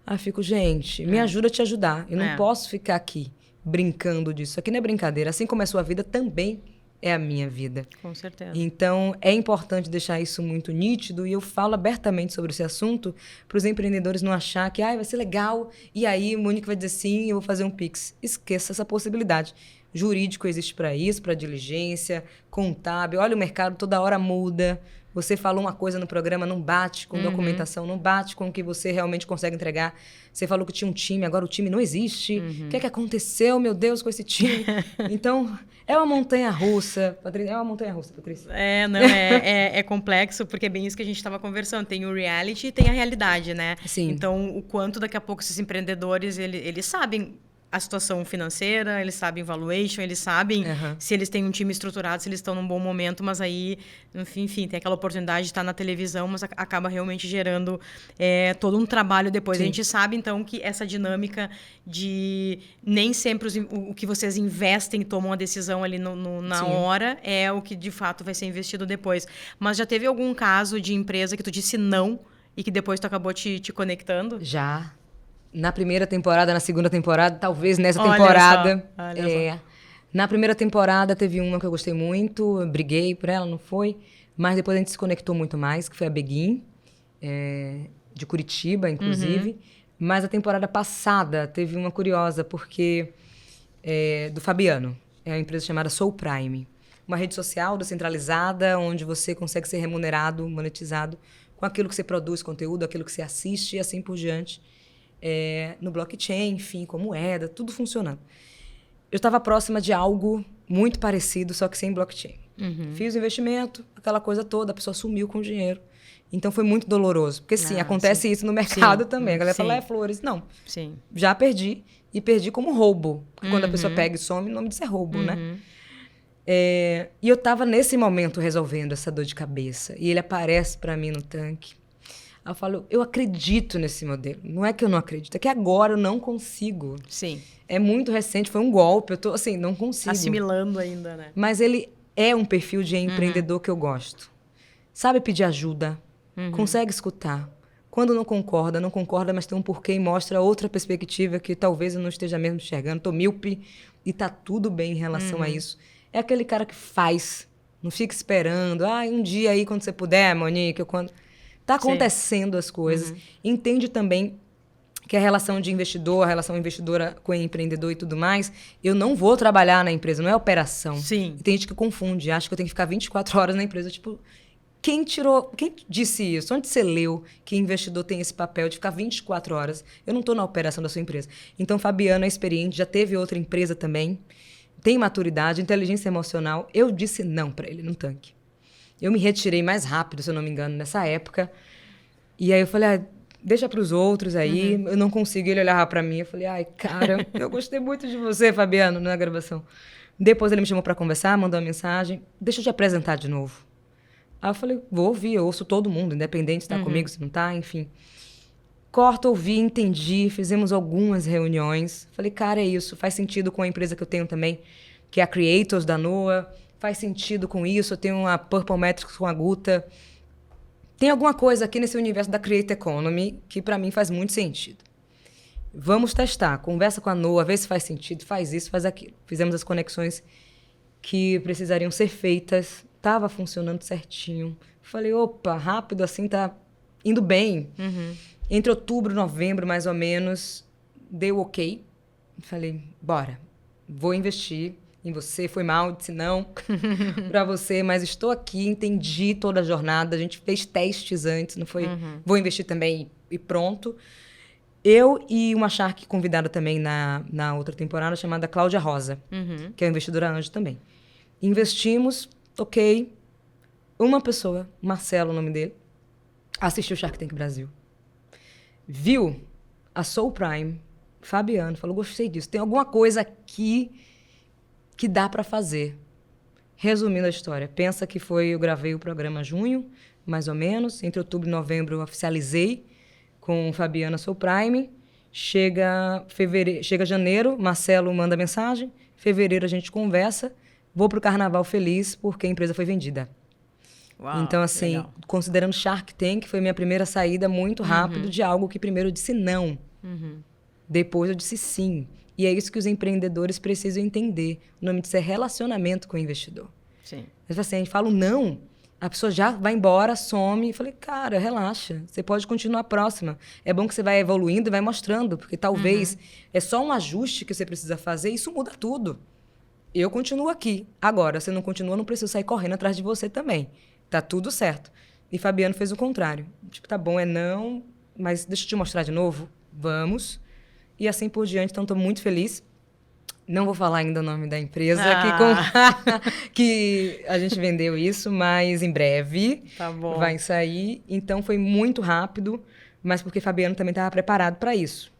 Aí eu fico, gente, me ajuda a te ajudar. Eu não posso ficar aqui brincando disso. Aqui não é brincadeira. Assim como é a sua vida, também é a minha vida. Com certeza. Então, é importante deixar isso muito nítido e eu falo abertamente sobre esse assunto para os empreendedores não achar que vai ser legal e aí o Monique vai dizer sim, eu vou fazer um Pix. Esqueça essa possibilidade. Jurídico existe para isso, para diligência, contábil. Olha, o mercado toda hora muda. Você falou uma coisa no programa, não bate com documentação, não bate com o que você realmente consegue entregar. Você falou que tinha um time, agora o time não existe. O que é que aconteceu, meu Deus, com esse time? Então, é uma montanha-russa, Patrícia. É uma montanha-russa, Patrícia. É complexo, porque é bem isso que a gente estava conversando. Tem o reality e tem a realidade, né? Sim. Então, o quanto daqui a pouco esses empreendedores, eles sabem a situação financeira, eles sabem valuation, eles sabem se eles têm um time estruturado, se eles estão num bom momento, mas aí, enfim, tem aquela oportunidade de estar na televisão, mas acaba realmente gerando todo um trabalho depois. Sim. A gente sabe, então, que essa dinâmica de nem sempre o que vocês investem e tomam a decisão ali na hora é o que, de fato, vai ser investido depois. Mas já teve algum caso de empresa que tu disse não e que depois tu acabou te conectando? Já. Na primeira temporada, na segunda temporada, talvez nessa temporada. Olha só. Na primeira temporada teve uma que eu gostei muito, eu briguei por ela, não foi. Mas depois a gente se conectou muito mais, que foi a Beguin, de Curitiba, inclusive. Mas a temporada passada teve uma curiosa, porque do Fabiano. É uma empresa chamada Soul Prime. Uma rede social descentralizada, onde você consegue ser remunerado, monetizado, com aquilo que você produz, conteúdo, aquilo que você assiste e assim por diante. No blockchain, enfim, com moeda, tudo funcionando. Eu estava próxima de algo muito parecido, só que sem blockchain. Fiz o investimento, aquela coisa toda, a pessoa sumiu com o dinheiro. Então foi muito doloroso. Porque sim, acontece isso no mercado também. A galera fala, flores. Não. Sim. Já perdi. E perdi como roubo. Porque quando a pessoa pega e some, o nome disso é roubo, né? E eu estava nesse momento resolvendo essa dor de cabeça. E ele aparece para mim no tanque. Aí eu falo, eu acredito nesse modelo. Não é que eu não acredito, é que agora eu não consigo. Sim. É muito recente, foi um golpe. Eu tô assim, não consigo. Assimilando ainda, né? Mas ele é um perfil de empreendedor que eu gosto. Sabe pedir ajuda, consegue escutar. Quando não concorda, mas tem um porquê e mostra outra perspectiva que talvez eu não esteja mesmo enxergando. Tô míope e tá tudo bem em relação a isso. É aquele cara que faz, não fica esperando. Um dia aí, quando você puder, Monique, quando... Tá acontecendo as coisas. Entende também que a relação de investidor, a relação investidora com empreendedor e tudo mais, eu não vou trabalhar na empresa, não é operação. Sim. E tem gente que confunde, acha que eu tenho que ficar 24 horas na empresa. Tipo, quem disse isso? Onde você leu que investidor tem esse papel de ficar 24 horas? Eu não estou na operação da sua empresa. Então, Fabiano é experiente, já teve outra empresa também, tem maturidade, inteligência emocional. Eu disse não para ele no tanque. Eu me retirei mais rápido, se eu não me engano, nessa época. E aí eu falei, deixa para os outros aí. Eu não consigo. Ele olhava para mim. Eu falei, cara, eu gostei muito de você, Fabiano, na gravação. Depois ele me chamou para conversar, mandou uma mensagem. Deixa eu te apresentar de novo. Aí eu falei, vou ouvir, eu ouço todo mundo, independente se tá comigo, se não tá, enfim. Corto, ouvi, entendi, fizemos algumas reuniões. Falei, cara, é isso, faz sentido com a empresa que eu tenho também, que é a Creators da Noah. Faz sentido com isso, eu tenho a Purple Metrics com a Guta. Tem alguma coisa aqui nesse universo da Creator Economy que para mim faz muito sentido. Vamos testar, conversa com a Noah, vê se faz sentido, faz isso, faz aquilo. Fizemos as conexões que precisariam ser feitas, estava funcionando certinho. Falei, opa, rápido assim, tá indo bem. Entre outubro e novembro, mais ou menos, deu ok. Falei, bora, vou investir em você, foi mal, disse não para você, mas estou aqui, entendi toda a jornada, a gente fez testes antes, não foi, vou investir também e pronto. Eu e uma Shark convidada também na outra temporada, chamada Cláudia Rosa, que é uma investidora anjo também. Investimos, ok, uma pessoa, Marcelo o nome dele, assistiu Shark Tank Brasil, viu a Soul Prime, Fabiano, falou, gostei disso, tem alguma coisa aqui que dá para fazer. Resumindo a história, pensa que eu gravei o programa junho, mais ou menos, entre outubro e novembro eu oficializei com Fabiana Soul Prime, chega janeiro, Marcelo manda mensagem, fevereiro a gente conversa, vou pro Carnaval feliz porque a empresa foi vendida. Uau, então, assim, legal. Considerando Shark Tank, foi minha primeira saída muito rápido de algo que primeiro eu disse não, depois eu disse sim. E é isso que os empreendedores precisam entender. O nome disso é relacionamento com o investidor. Sim. Mas assim, a gente fala não, a pessoa já vai embora, some. E falei, cara, relaxa, você pode continuar a próxima. É bom que você vai evoluindo e vai mostrando, porque talvez é só um ajuste que você precisa fazer e isso muda tudo. Eu continuo aqui. Agora, você não continua, eu não preciso sair correndo atrás de você também. Tá tudo certo. E Fabiano fez o contrário. Tipo, tá bom, é não, mas deixa eu te mostrar de novo. Vamos. E assim por diante, então estou muito feliz. Não vou falar ainda o nome da empresa que a gente vendeu isso, mas em breve vai sair. Então foi muito rápido, mas porque Fabiano também estava preparado para isso.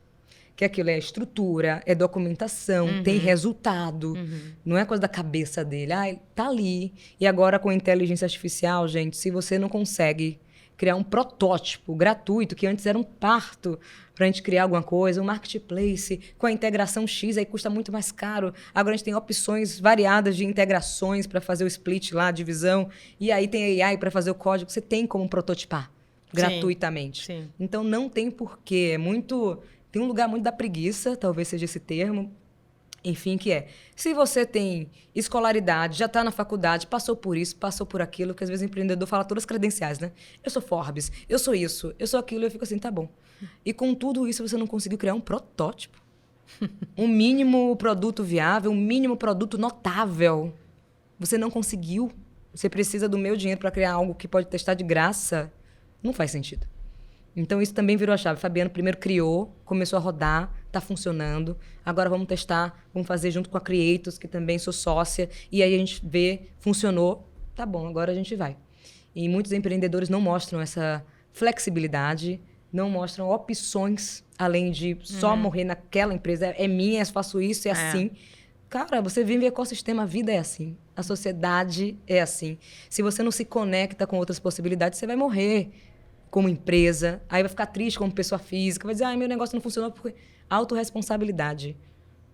Que aquilo é estrutura, é documentação, tem resultado. Não é coisa da cabeça dele. Tá ali. E agora com a inteligência artificial, gente, se você não consegue criar um protótipo gratuito, que antes era um parto para a gente criar alguma coisa, um marketplace com a integração X, aí custa muito mais caro. Agora a gente tem opções variadas de integrações para fazer o split lá, a divisão, e aí tem AI para fazer o código. Você tem como prototipar gratuitamente. Sim. Então não tem porquê. Tem um lugar muito da preguiça, talvez seja esse termo. Enfim, que é, se você tem escolaridade, já está na faculdade, passou por isso, passou por aquilo, porque às vezes o empreendedor fala todas as credenciais, né? Eu sou Forbes, eu sou isso, eu sou aquilo, e eu fico assim, tá bom. E com tudo isso você não conseguiu criar um protótipo. Um mínimo produto viável, um mínimo produto notável. Você não conseguiu. Você precisa do meu dinheiro para criar algo que pode testar de graça. Não faz sentido. Então, isso também virou a chave. Fabiano primeiro criou, começou a rodar, está funcionando. Agora vamos testar, vamos fazer junto com a Creators, que também sou sócia. E aí a gente vê, funcionou, tá bom, agora a gente vai. E muitos empreendedores não mostram essa flexibilidade, não mostram opções, além de só morrer naquela empresa. É minha, eu faço isso, é assim. Cara, você vive o ecossistema, a vida é assim. A sociedade é assim. Se você não se conecta com outras possibilidades, você vai morrer como empresa, aí vai ficar triste como pessoa física, vai dizer, meu negócio não funcionou porque autorresponsabilidade.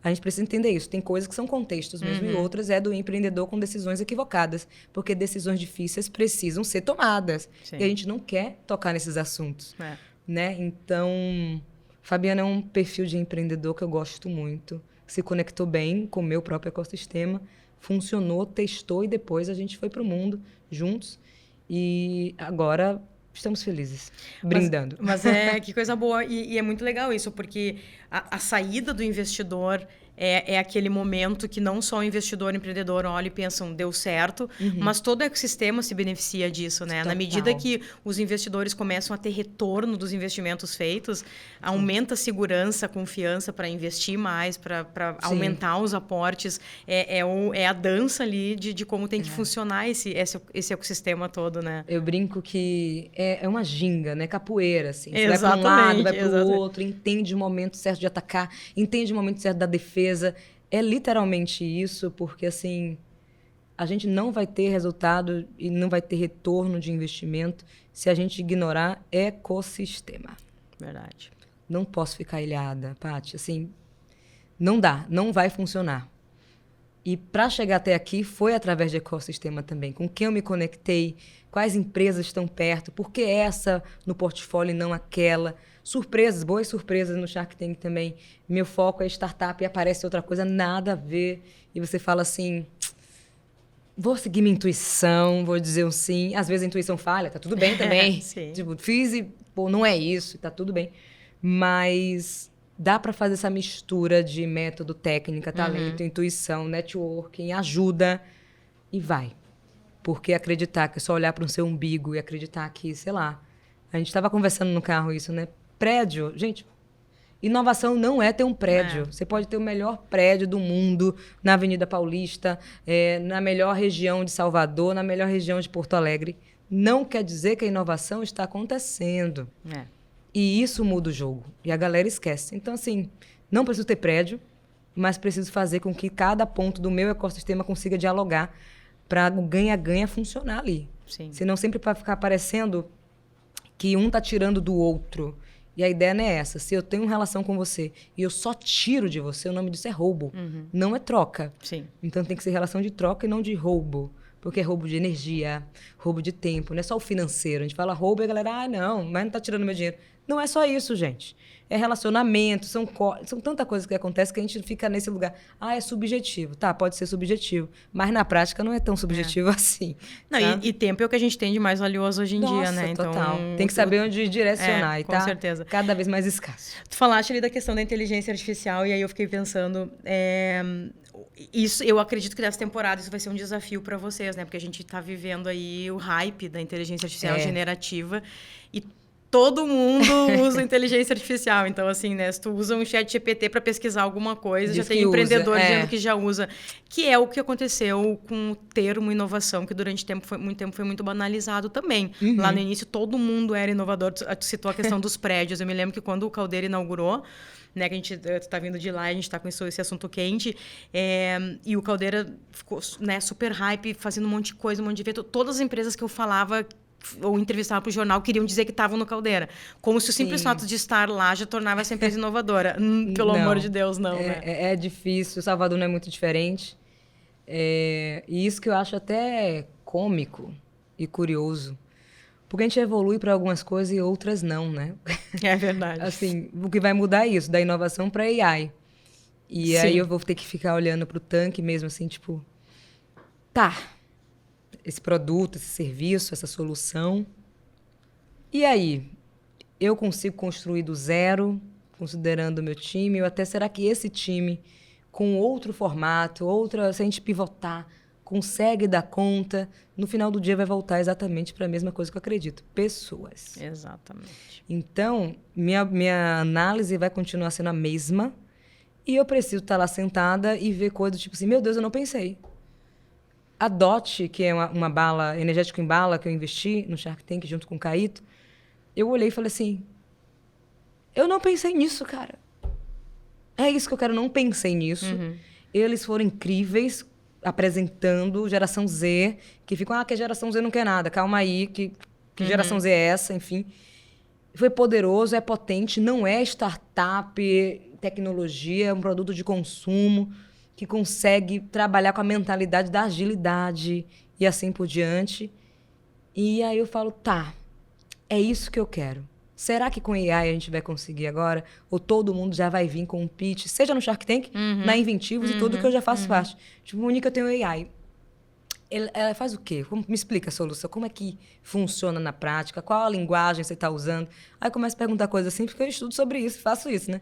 A gente precisa entender isso. Tem coisas que são contextos mesmo e outras é do empreendedor com decisões equivocadas, porque decisões difíceis precisam ser tomadas. Sim. E a gente não quer tocar nesses assuntos. Né? Então, Fabiana é um perfil de empreendedor que eu gosto muito. Se conectou bem com o meu próprio ecossistema, funcionou, testou e depois a gente foi para o mundo juntos. E agora estamos felizes, brindando. Mas que coisa boa. E é muito legal isso, porque a saída do investidor é aquele momento que não só o investidor, o empreendedor olha e pensam, deu certo, mas todo o ecossistema se beneficia disso, né? Na medida que os investidores começam a ter retorno dos investimentos feitos, aumenta a segurança, a confiança para investir mais, para aumentar os aportes. É a dança ali de como tem que funcionar esse ecossistema todo, né? Eu brinco que é uma ginga, né? Capoeira, assim. Você vai para um lado, vai para o outro, entende o momento certo de atacar, entende o momento certo da defesa. É literalmente isso, porque assim, a gente não vai ter resultado e não vai ter retorno de investimento se a gente ignorar ecossistema. Verdade. Não posso ficar ilhada, Paty. Assim, não dá, não vai funcionar. E para chegar até aqui foi através de ecossistema também. Com quem eu me conectei, quais empresas estão perto, por que essa no portfólio e não aquela. Surpresas, boas surpresas no Shark Tank também. Meu foco é startup e aparece outra coisa, nada a ver. E você fala assim, vou seguir minha intuição, vou dizer um sim. Às vezes a intuição falha, tá tudo bem também. Tipo, fiz e, não é isso, tá tudo bem. Mas dá para fazer essa mistura de método, técnica, talento, intuição, networking, ajuda e vai. Porque acreditar que é só olhar para o seu umbigo e acreditar que, sei lá, a gente estava conversando no carro isso, né? Prédio, gente, inovação não é ter um prédio. Você pode ter o melhor prédio do mundo na Avenida Paulista, na melhor região de Salvador, na melhor região de Porto Alegre. Não quer dizer que a inovação está acontecendo. E isso muda o jogo. E a galera esquece. Então, assim, não preciso ter prédio, mas preciso fazer com que cada ponto do meu ecossistema consiga dialogar para o ganha-ganha funcionar ali. Sim. Senão sempre vai ficar parecendo que um tá tirando do outro. E a ideia não é essa. Se eu tenho uma relação com você e eu só tiro de você, o nome disso é roubo. Não é troca. Sim. Então tem que ser relação de troca e não de roubo. Porque é roubo de energia, roubo de tempo. Não é só o financeiro. A gente fala roubo e a galera, não, mas não tá tirando meu dinheiro. Não é só isso, gente. É relacionamento, são tanta coisa que acontece que a gente fica nesse lugar. É subjetivo. Tá, pode ser subjetivo. Mas na prática não é tão subjetivo assim. Não, e tempo é o que a gente tem de mais valioso hoje em dia, né? Total. Então, tem que saber onde direcionar. E com certeza. Cada vez mais escasso. Tu falaste ali da questão da inteligência artificial e aí eu fiquei pensando... Isso, eu acredito que dessa temporada isso vai ser um desafio para vocês, né? Porque a gente está vivendo aí o hype da inteligência artificial generativa e todo mundo usa inteligência artificial. Então, assim, né? Se tu usa um chat GPT para pesquisar alguma coisa, já tem empreendedor dizendo que já usa. Que é o que aconteceu com o termo inovação, que durante muito tempo foi muito banalizado também. Lá no início, todo mundo era inovador. Tu citou a questão dos prédios. Eu me lembro que quando o Caldeira inaugurou, né, que a gente está vindo de lá, a gente está com esse assunto quente, e o Caldeira ficou, né, super hype, fazendo um monte de coisa, um monte de evento. Todas as empresas que eu falava ou entrevistava para o jornal queriam dizer que estavam no Caldeira. Como se o simples fato de estar lá já tornava essa empresa inovadora. Pelo amor de Deus, não. Né? É difícil, Salvador não é muito diferente. E isso que eu acho até cômico e curioso. Porque a gente evolui para algumas coisas e outras não, né? É verdade. Assim, o que vai mudar é isso, da inovação para AI. E aí eu vou ter que ficar olhando para o tanque mesmo, assim, tipo... Tá, esse produto, esse serviço, essa solução. E aí? Eu consigo construir do zero, considerando o meu time? Ou até será que esse time, com outro formato, se a gente pivotar, consegue dar conta, no final do dia vai voltar exatamente para a mesma coisa que eu acredito. Pessoas. Exatamente. Então, minha análise vai continuar sendo a mesma e eu preciso estar lá sentada e ver coisas tipo assim, meu Deus, eu não pensei. A DOT, que é uma bala, energético em bala, que eu investi no Shark Tank junto com o Caíto, eu olhei e falei assim, eu não pensei nisso, cara. É isso que eu quero, não pensei nisso. Eles foram incríveis, apresentando geração Z, que ficam, que a geração Z não quer nada, calma aí, que geração Z é essa, enfim. Foi poderoso, é potente, não é startup, tecnologia, é um produto de consumo que consegue trabalhar com a mentalidade da agilidade e assim por diante. E aí eu falo, tá, é isso que eu quero. Será que com AI a gente vai conseguir agora? Ou todo mundo já vai vir com um pitch, seja no Shark Tank, na Inventivos e tudo que eu já faço parte. Tipo, Monique, eu tenho AI. Ela faz o quê? Me explica a solução. Como é que funciona na prática? Qual a linguagem você está usando? Aí começo a perguntar coisas assim, porque eu estudo sobre isso, faço isso, né?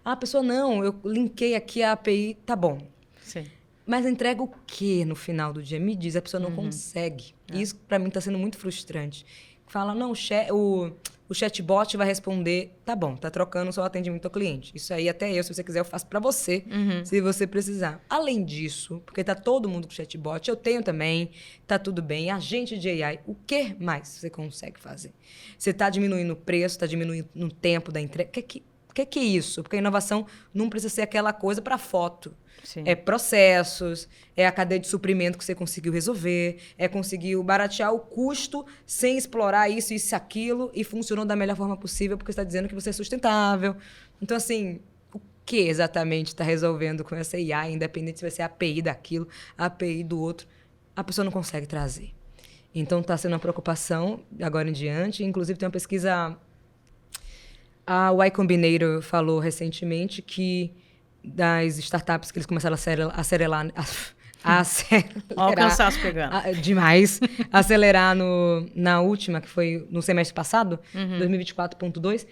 A pessoa, não, eu linkei aqui a API, tá bom. Sim. Mas entrega o quê no final do dia? Me diz, a pessoa não consegue. Isso, para mim, está sendo muito frustrante. Fala, não, o chatbot vai responder, tá bom, tá trocando o seu atendimento ao cliente. Isso aí até eu, se você quiser, eu faço para você, se você precisar. Além disso, porque tá todo mundo com chatbot, eu tenho também, tá tudo bem, agente de AI, o que mais você consegue fazer? Você tá diminuindo o preço, tá diminuindo o tempo da entrega, o que é isso? Porque a inovação não precisa ser aquela coisa para foto. Sim. É processos, é a cadeia de suprimento que você conseguiu resolver, é conseguir baratear o custo sem explorar isso, aquilo, e funcionou da melhor forma possível, porque você está dizendo que você é sustentável. Então, assim, o que exatamente está resolvendo com essa IA, independente se vai ser a API daquilo, a API do outro, a pessoa não consegue trazer. Então, está sendo uma preocupação agora em diante. Inclusive, tem uma pesquisa... A Y Combinator falou recentemente que das startups que eles começaram a acelerar Olha o cansaço pegando. Demais. Acelerar na última, que foi no semestre passado, 2024.2,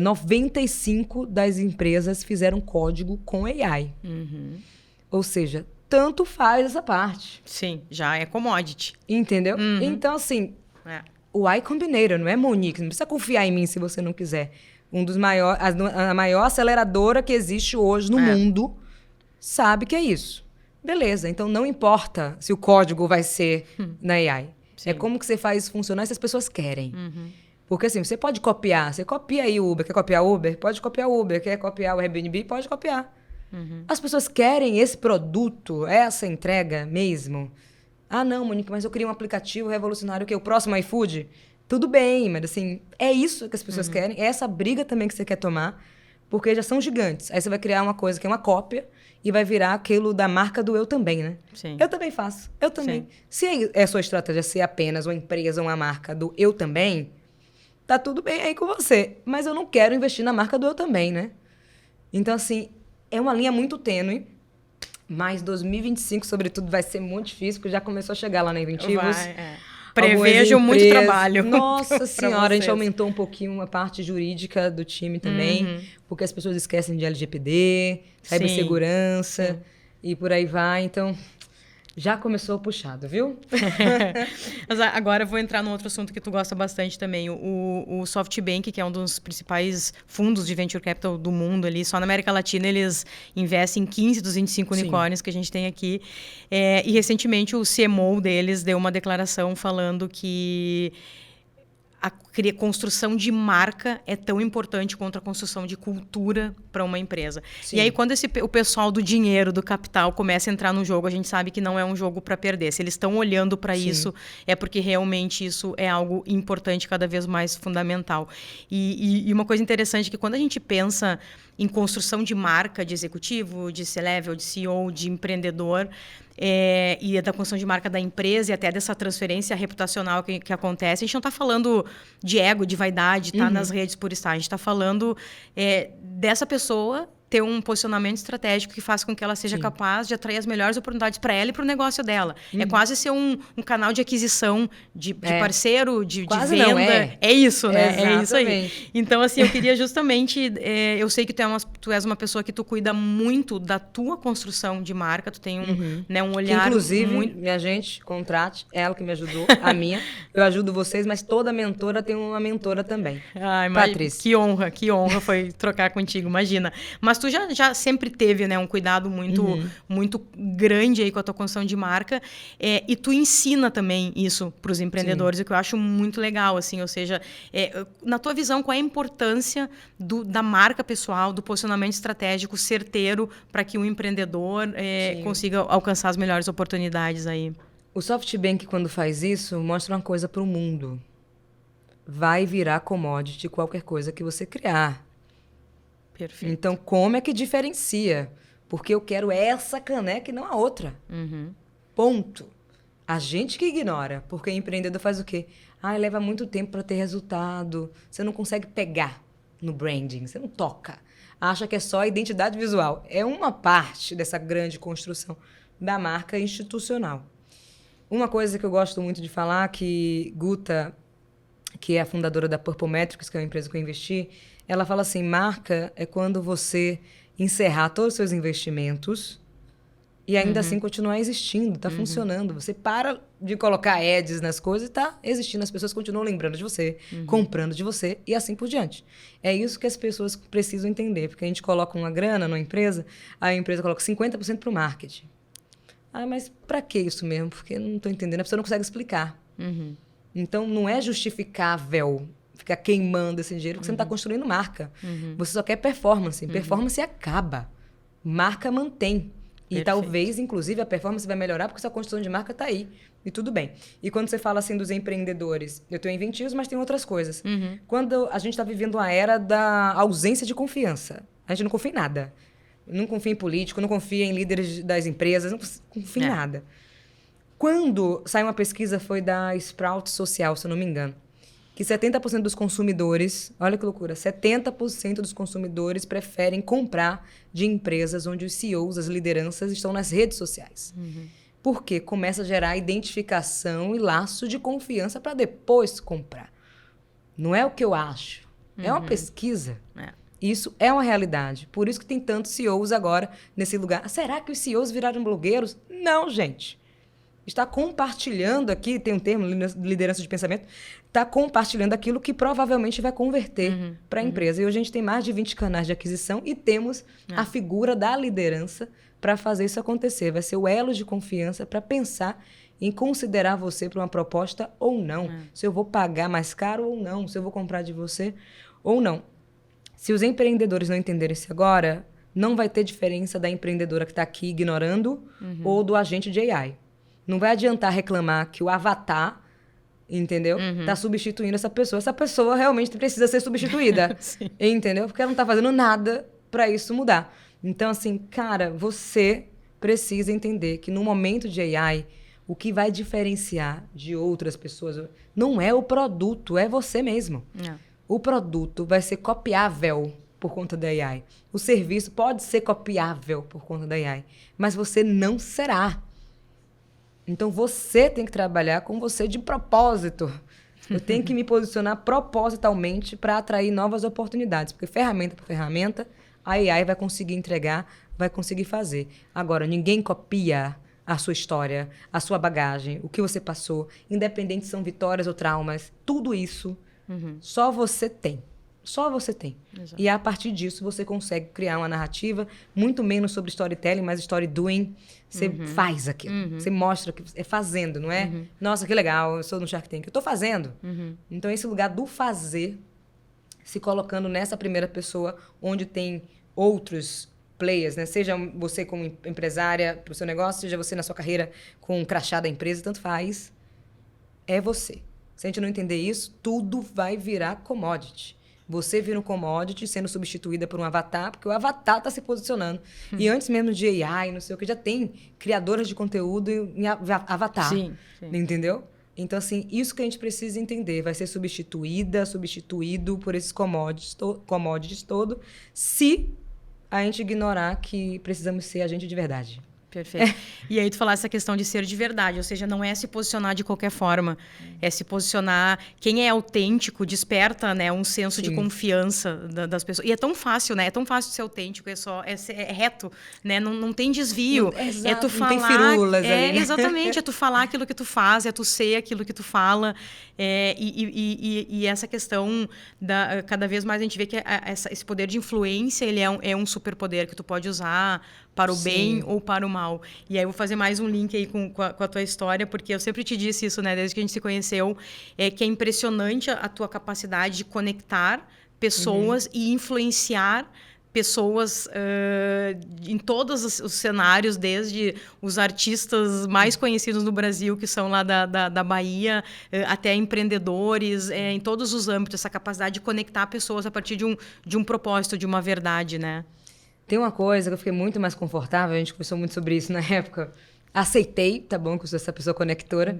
95 das empresas fizeram código com AI. Ou seja, tanto faz essa parte. Sim, já é commodity. Entendeu? Então, assim, o Y Combinator, não é Monique, não precisa confiar em mim se você não quiser. A maior aceleradora que existe hoje no mundo sabe que é isso. Beleza, então não importa se o código vai ser na AI. Sim. É como que você faz isso funcionar se as pessoas querem. Porque assim, você pode copiar. Você copia aí o Uber. Quer copiar o Uber? Pode copiar o Uber. Quer copiar o Airbnb? Pode copiar. As pessoas querem esse produto, essa entrega mesmo. Ah, não, Monique, mas eu criei um aplicativo revolucionário, que é o próximo iFood. Tudo bem, mas assim, é isso que as pessoas querem, é essa briga também que você quer tomar, porque já são gigantes. Aí você vai criar uma coisa que é uma cópia e vai virar aquilo da marca do eu também, né? Sim. Eu também faço, eu também. Sim. Se é a sua estratégia ser apenas uma empresa, uma marca do eu também, tá tudo bem aí com você. Mas eu não quero investir na marca do eu também, né? Então, assim, é uma linha muito tênue, mas 2025, sobretudo, vai ser muito difícil, porque já começou a chegar lá na Inventivos. Prevejo muito trabalho. Nossa senhora, a gente aumentou um pouquinho a parte jurídica do time também, porque as pessoas esquecem de LGPD, cibersegurança e por aí vai. Então, já começou puxado, viu? Mas agora eu vou entrar num outro assunto que tu gosta bastante também. O SoftBank, que é um dos principais fundos de Venture Capital do mundo ali. Só na América Latina eles investem em 15 dos 25 unicórnios que a gente tem aqui. E recentemente o CMO deles deu uma declaração falando que a construção de marca é tão importante quanto a construção de cultura para uma empresa. Sim. E aí, quando o pessoal do dinheiro, do capital, começa a entrar no jogo, a gente sabe que não é um jogo para perder. Se eles estão olhando para isso, é porque realmente isso é algo importante, cada vez mais fundamental. E uma coisa interessante é que quando a gente pensa em construção de marca de executivo, de C-level, de CEO, de empreendedor, e da construção de marca da empresa e até dessa transferência reputacional que acontece, a gente não está falando de ego, de vaidade, tá nas redes por estar. A gente está falando dessa pessoa ter um posicionamento estratégico que faça com que ela seja capaz de atrair as melhores oportunidades para ela e para o negócio dela. É quase ser um canal de aquisição de parceiro, de venda. Não, é isso, né? Exatamente. É isso aí. Então, assim, eu queria justamente... eu sei que tu és uma pessoa que tu cuida muito da tua construção de marca, tu tem um olhar... Que, inclusive, minha gente, contrate, ela que me ajudou, a minha. Eu ajudo vocês, mas toda mentora tem uma mentora também. Ai, Patrícia. Que honra foi trocar contigo, imagina. Mas tu já sempre teve, né, um cuidado muito grande aí com a tua construção de marca, e tu ensina também isso para os empreendedores, o que eu acho muito legal, assim, ou seja, na tua visão, qual é a importância da marca pessoal, do posicionamento estratégico certeiro para que o empreendedor consiga alcançar as melhores oportunidades aí? O SoftBank, quando faz isso, mostra uma coisa para o mundo. Vai virar commodity qualquer coisa que você criar. Perfeito. Então, como é que diferencia? Porque eu quero essa caneca e não a outra. Ponto. A gente que ignora, porque empreendedor faz o quê? Leva muito tempo para ter resultado. Você não consegue pegar no branding, você não toca. Acha que é só a identidade visual. É uma parte dessa grande construção da marca institucional. Uma coisa que eu gosto muito de falar, que Guta, que é a fundadora da Purple Metrics, que é uma empresa que eu investi, ela fala assim, marca é quando você encerrar todos os seus investimentos e ainda assim continuar existindo, está funcionando. Você para de colocar ads nas coisas e está existindo. As pessoas continuam lembrando de você, comprando de você e assim por diante. É isso que as pessoas precisam entender, porque a gente coloca uma grana numa empresa, a empresa coloca 50% para o marketing. Mas para que isso mesmo? Porque eu não estou entendendo, a pessoa não consegue explicar. Então, não é justificável ficar queimando esse dinheiro, porque você não está construindo marca. Você só quer performance. Performance acaba. Marca mantém. E Perfeito. Talvez, inclusive, a performance vai melhorar porque sua construção de marca está aí. E tudo bem. E quando você fala assim dos empreendedores, eu tenho Inventivos, mas tem outras coisas. Quando a gente está vivendo a era da ausência de confiança. A gente não confia em nada. Não confia em político, não confia em líderes das empresas, não confia em nada. Quando saiu uma pesquisa, foi da Sprout Social, se eu não me engano, que 70% dos consumidores, olha que loucura, 70% dos consumidores preferem comprar de empresas onde os CEOs, as lideranças, estão nas redes sociais. Porque começa a gerar identificação e laço de confiança para depois comprar. Não é o que eu acho, é uma pesquisa. Isso é uma realidade. Por isso que tem tantos CEOs agora nesse lugar. Será que os CEOs viraram blogueiros? Não, gente. Está compartilhando aqui, tem um termo, liderança de pensamento, está compartilhando aquilo que provavelmente vai converter para a empresa. E hoje a gente tem mais de 20 canais de aquisição e temos a figura da liderança para fazer isso acontecer. Vai ser o elo de confiança para pensar em considerar você para uma proposta ou não. Se eu vou pagar mais caro ou não, se eu vou comprar de você ou não. Se os empreendedores não entenderem isso agora, não vai ter diferença da empreendedora que está aqui ignorando ou do agente de AI. Não vai adiantar reclamar que o avatar, entendeu? Tá substituindo essa pessoa. Essa pessoa realmente precisa ser substituída. Entendeu? Porque ela não tá fazendo nada para isso mudar. Então, assim, cara, você precisa entender que no momento de AI, o que vai diferenciar de outras pessoas não é o produto, é você mesmo. O produto vai ser copiável por conta da AI. O serviço pode ser copiável por conta da AI, mas você não será. Então, você tem que trabalhar com você de propósito. Eu tenho que me posicionar propositalmente para atrair novas oportunidades, porque ferramenta por ferramenta, a AI vai conseguir entregar, vai conseguir fazer. Agora, ninguém copia a sua história, a sua bagagem, o que você passou, independente se são vitórias ou traumas, tudo isso só você tem. Só você tem. Exato. E a partir disso você consegue criar uma narrativa, muito menos sobre storytelling, mas story doing. Você faz aquilo. Você mostra que é fazendo, não é? Nossa, que legal, eu sou no Shark Tank. Eu tô fazendo. Então, esse lugar do fazer, se colocando nessa primeira pessoa, onde tem outros players, né? Seja você como empresária pro seu negócio, seja você na sua carreira com um crachá da empresa, tanto faz. É você. Se a gente não entender isso, tudo vai virar commodity. Você vira um commodity sendo substituída por um avatar, porque o avatar está se posicionando. E antes mesmo de AI, não sei o que, já tem criadoras de conteúdo em avatar. Sim. Entendeu? Então, assim, isso que a gente precisa entender. Vai ser substituído por esses commodities todo, se a gente ignorar que precisamos ser a gente de verdade. Perfeito. E aí tu falaste essa questão de ser de verdade, ou seja, não é se posicionar de qualquer forma, é se posicionar... Quem é autêntico desperta, né, um senso de confiança das pessoas. E é tão fácil, né? É tão fácil ser autêntico, é reto, né? Não tem desvio. Exato, é tu falar, não tem firulas ali, né? Exatamente, é tu falar aquilo que tu faz, é tu ser aquilo que tu fala. E essa questão, cada vez mais a gente vê que esse poder de influência, ele é um superpoder que tu pode usar para o bem ou para o mal. E aí eu vou fazer mais um link aí com a tua história, porque eu sempre te disse isso, né, desde que a gente se conheceu, que é impressionante a tua capacidade de conectar pessoas e influenciar pessoas em todos os cenários, desde os artistas mais conhecidos no Brasil, que são lá da Bahia, até empreendedores, em todos os âmbitos, essa capacidade de conectar pessoas a partir de um propósito, de uma verdade, né? Tem uma coisa que eu fiquei muito mais confortável, a gente conversou muito sobre isso na época. Aceitei, tá bom, que eu sou essa pessoa conectora.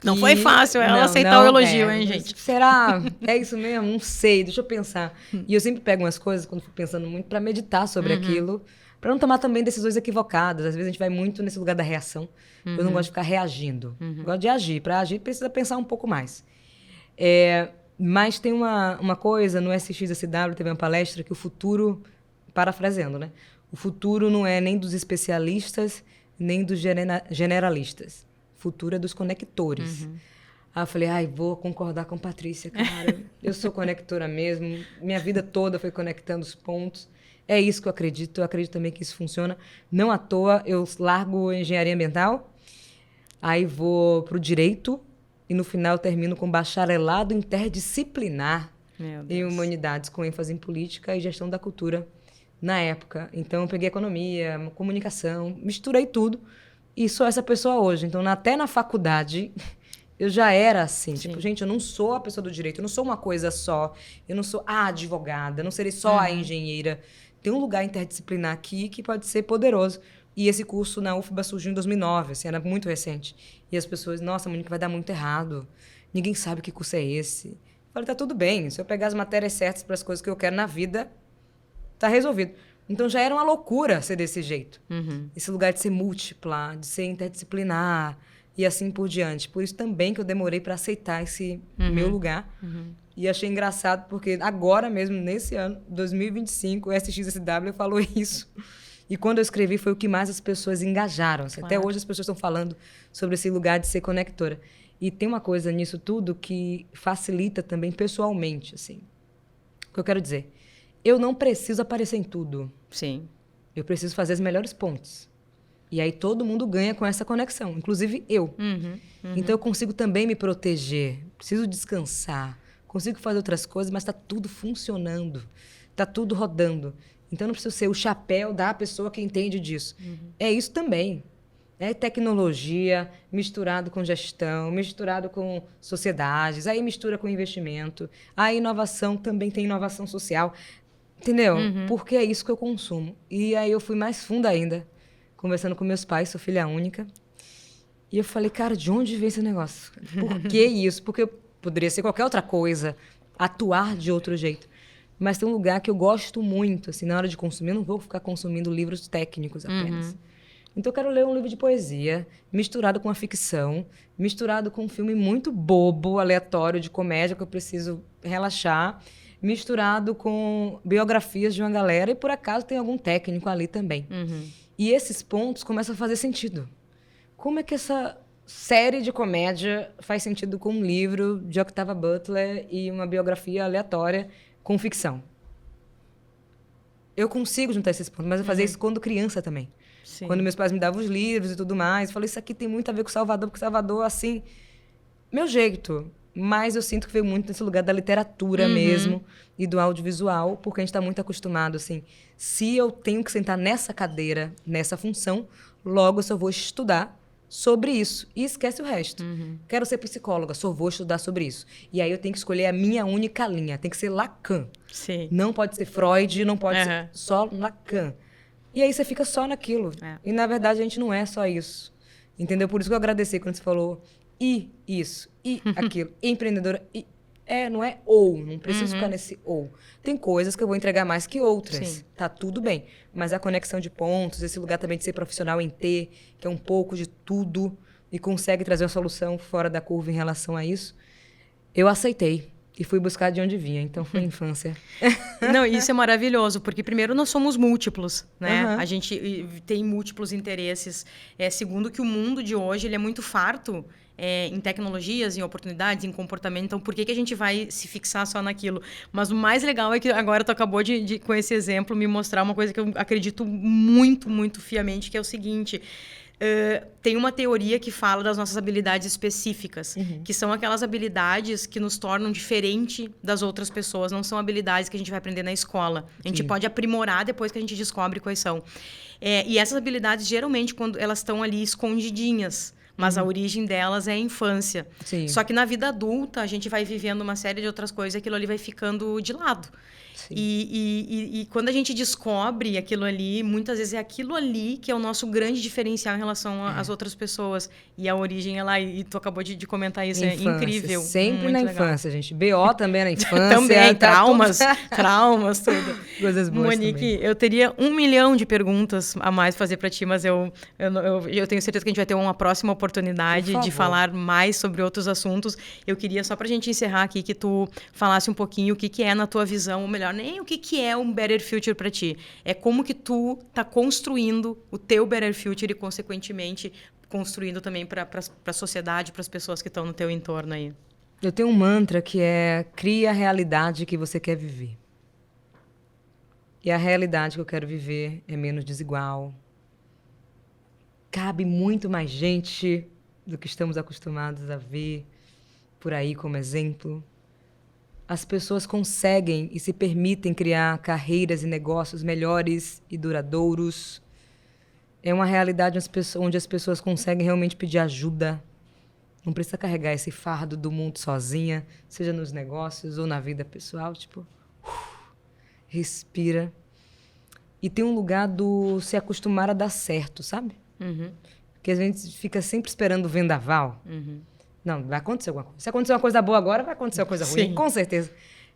Não foi fácil ela aceitar o elogio, hein, gente? Será? É isso mesmo? Não sei, deixa eu pensar. E eu sempre pego umas coisas, quando fico pensando muito, para meditar sobre aquilo, para não tomar também decisões equivocadas. Às vezes a gente vai muito nesse lugar da reação. Eu não gosto de ficar reagindo. Eu gosto de agir. Para agir, precisa pensar um pouco mais. Mas tem uma coisa, no SXSW teve uma palestra que o futuro... Parafraseando, né? O futuro não é nem dos especialistas, nem dos generalistas. O futuro é dos conectores. Aí eu falei, vou concordar com a Patrícia, cara. Eu sou conectora mesmo. Minha vida toda foi conectando os pontos. É isso que eu acredito também que isso funciona. Não à toa, eu largo engenharia ambiental, aí vou para o direito, e no final termino com bacharelado interdisciplinar em humanidades, com ênfase em política e gestão da cultura. Na época. Então, eu peguei economia, comunicação, misturei tudo e sou essa pessoa hoje. Então, até na faculdade, eu já era assim. Tipo, gente, eu não sou a pessoa do direito, eu não sou uma coisa só. Eu não sou a advogada, eu não serei só a engenheira. Tem um lugar interdisciplinar aqui que pode ser poderoso. E esse curso na UFBA surgiu em 2009, assim, era muito recente. E as pessoas, nossa, Monique, vai dar muito errado. Ninguém sabe que curso é esse. Eu falei, tá tudo bem. Se eu pegar as matérias certas para as coisas que eu quero na vida... Tá resolvido. Então, já era uma loucura ser desse jeito. Esse lugar de ser múltipla, de ser interdisciplinar e assim por diante. Por isso também que eu demorei para aceitar esse meu lugar. E achei engraçado, porque agora mesmo, nesse ano, 2025, o SXSW falou isso. E quando eu escrevi, foi o que mais as pessoas engajaram. Claro. Até hoje as pessoas estão falando sobre esse lugar de ser conectora. E tem uma coisa nisso tudo que facilita também pessoalmente, assim. O que eu quero dizer? Eu não preciso aparecer em tudo. Sim. Eu preciso fazer as melhores pontes. E aí todo mundo ganha com essa conexão, inclusive eu. Então eu consigo também me proteger, preciso descansar, consigo fazer outras coisas, mas está tudo funcionando, está tudo rodando. Então eu não preciso ser o chapéu da pessoa que entende disso. É isso também. É tecnologia misturado com gestão, misturado com sociedades, aí mistura com investimento. A inovação também tem inovação social. Entendeu? Porque é isso que eu consumo. E aí eu fui mais fundo ainda, conversando com meus pais, sou filha única. E eu falei, cara, de onde veio esse negócio? Por que isso? Porque poderia ser qualquer outra coisa, atuar de outro jeito. Mas tem um lugar que eu gosto muito, assim, na hora de consumir, eu não vou ficar consumindo livros técnicos apenas. Então eu quero ler um livro de poesia, misturado com a ficção, misturado com um filme muito bobo, aleatório, de comédia, que eu preciso relaxar, misturado com biografias de uma galera, e por acaso tem algum técnico ali também. E esses pontos começam a fazer sentido. Como é que essa série de comédia faz sentido com um livro de Octavia Butler e uma biografia aleatória com ficção? Eu consigo juntar esses pontos, mas eu fazia isso quando criança também. Sim. Quando meus pais me davam os livros e tudo mais, eu falei, isso aqui tem muito a ver com Salvador, porque Salvador, assim, meu jeito. Mas eu sinto que veio muito nesse lugar da literatura mesmo e do audiovisual, porque a gente está muito acostumado, assim, se eu tenho que sentar nessa cadeira, nessa função, logo eu só vou estudar sobre isso e esquece o resto. Quero ser psicóloga, só vou estudar sobre isso. E aí eu tenho que escolher a minha única linha, tem que ser Lacan. Sim. Não pode ser Freud, não pode ser só Lacan. E aí você fica só naquilo. E na verdade a gente não é só isso. Entendeu? Por isso que eu agradeci quando você falou e isso, e aquilo, e empreendedora, e... não é ou, não preciso ficar nesse ou. Tem coisas que eu vou entregar mais que outras, Sim. tá tudo bem. Mas a conexão de pontos, esse lugar também de ser profissional em T, que é um pouco de tudo, e consegue trazer uma solução fora da curva em relação a isso, eu aceitei. E fui buscar de onde vinha, então foi a infância. Não, isso é maravilhoso, porque primeiro nós somos múltiplos, né? A gente tem múltiplos interesses. Segundo que o mundo de hoje ele é muito farto em tecnologias, em oportunidades, em comportamento. Então, por que a gente vai se fixar só naquilo? Mas o mais legal é que agora tu acabou de com esse exemplo, me mostrar uma coisa que eu acredito muito, muito fiamente, que é o seguinte... tem uma teoria que fala das nossas habilidades específicas, que são aquelas habilidades que nos tornam diferente das outras pessoas, não são habilidades que a gente vai aprender na escola. A gente pode aprimorar depois que a gente descobre quais são. E essas habilidades, geralmente, quando elas estão ali escondidinhas, mas a origem delas é a infância. Sim. Só que na vida adulta, a gente vai vivendo uma série de outras coisas e aquilo ali vai ficando de lado. E quando a gente descobre aquilo ali, muitas vezes é aquilo ali que é o nosso grande diferencial em relação às outras pessoas. E a origem é lá, e tu acabou de comentar isso, Infância, é incrível. Sempre muito na legal. infância, gente. BO também na infância. Também, tá traumas, tudo. Coisas boas Monique, também. eu teria 1 milhão de perguntas a mais fazer para ti, mas eu tenho certeza que a gente vai ter uma próxima oportunidade de falar mais sobre outros assuntos. Eu queria, só para a gente encerrar aqui, que tu falasse um pouquinho o que é, na tua visão, ou melhor, nem o que é um Better Future para ti. É como que tu tá construindo o teu Better Future e, consequentemente, construindo também para a sociedade, para as pessoas que estão no teu entorno aí. Eu tenho um mantra que é: cria a realidade que você quer viver. E a realidade que eu quero viver é menos desigual. Cabe muito mais gente do que estamos acostumados a ver por aí como exemplo. As pessoas conseguem e se permitem criar carreiras e negócios melhores e duradouros. É uma realidade onde as pessoas conseguem realmente pedir ajuda. Não precisa carregar esse fardo do mundo sozinha, seja nos negócios ou na vida pessoal. Tipo, respira. E tem um lugar do se acostumar a dar certo, sabe? Porque a gente fica sempre esperando o vendaval. Não, vai acontecer alguma coisa. Se acontecer uma coisa boa agora, vai acontecer uma coisa ruim, Sim. com certeza.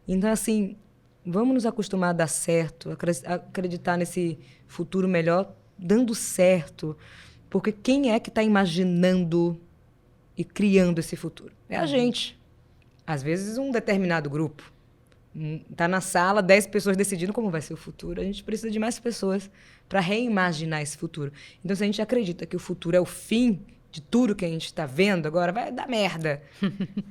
Então, assim, vamos nos acostumar a dar certo, acreditar nesse futuro melhor, dando certo. Porque quem é que está imaginando e criando esse futuro? É a gente. Às vezes, um determinado grupo. Está na sala, 10 pessoas decidindo como vai ser o futuro. A gente precisa de mais pessoas para reimaginar esse futuro. Então, se a gente acredita que o futuro é o fim de tudo que a gente está vendo agora, vai dar merda.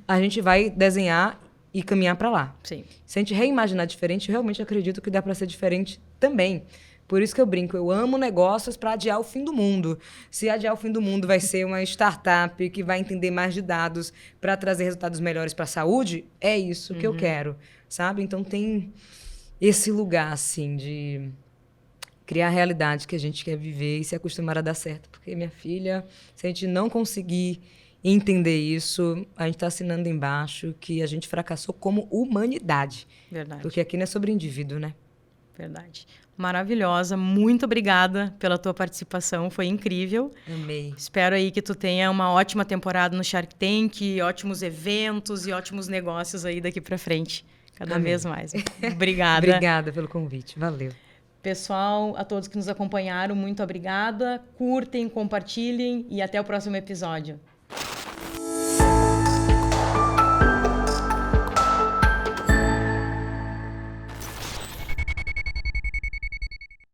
A gente vai desenhar e caminhar para lá. Sim. Se a gente reimaginar diferente, eu realmente acredito que dá para ser diferente também. Por isso que eu brinco, eu amo negócios para adiar o fim do mundo. Se adiar o fim do mundo vai ser uma startup que vai entender mais de dados para trazer resultados melhores para a saúde, é isso que eu quero, sabe? Então tem esse lugar, assim, de criar a realidade que a gente quer viver e se acostumar a dar certo. porque, minha filha, se a gente não conseguir entender isso, a gente está assinando embaixo que a gente fracassou como humanidade. Verdade. Porque aqui não é sobre indivíduo, né? Verdade. Maravilhosa. Muito obrigada pela tua participação. Foi incrível. Amei. Espero aí que tu tenha uma ótima temporada no Shark Tank, ótimos eventos e ótimos negócios aí daqui para frente. Cada vez mais. Obrigada. Obrigada pelo convite. Valeu. Pessoal, a todos que nos acompanharam, muito obrigada. Curtem, compartilhem e até o próximo episódio.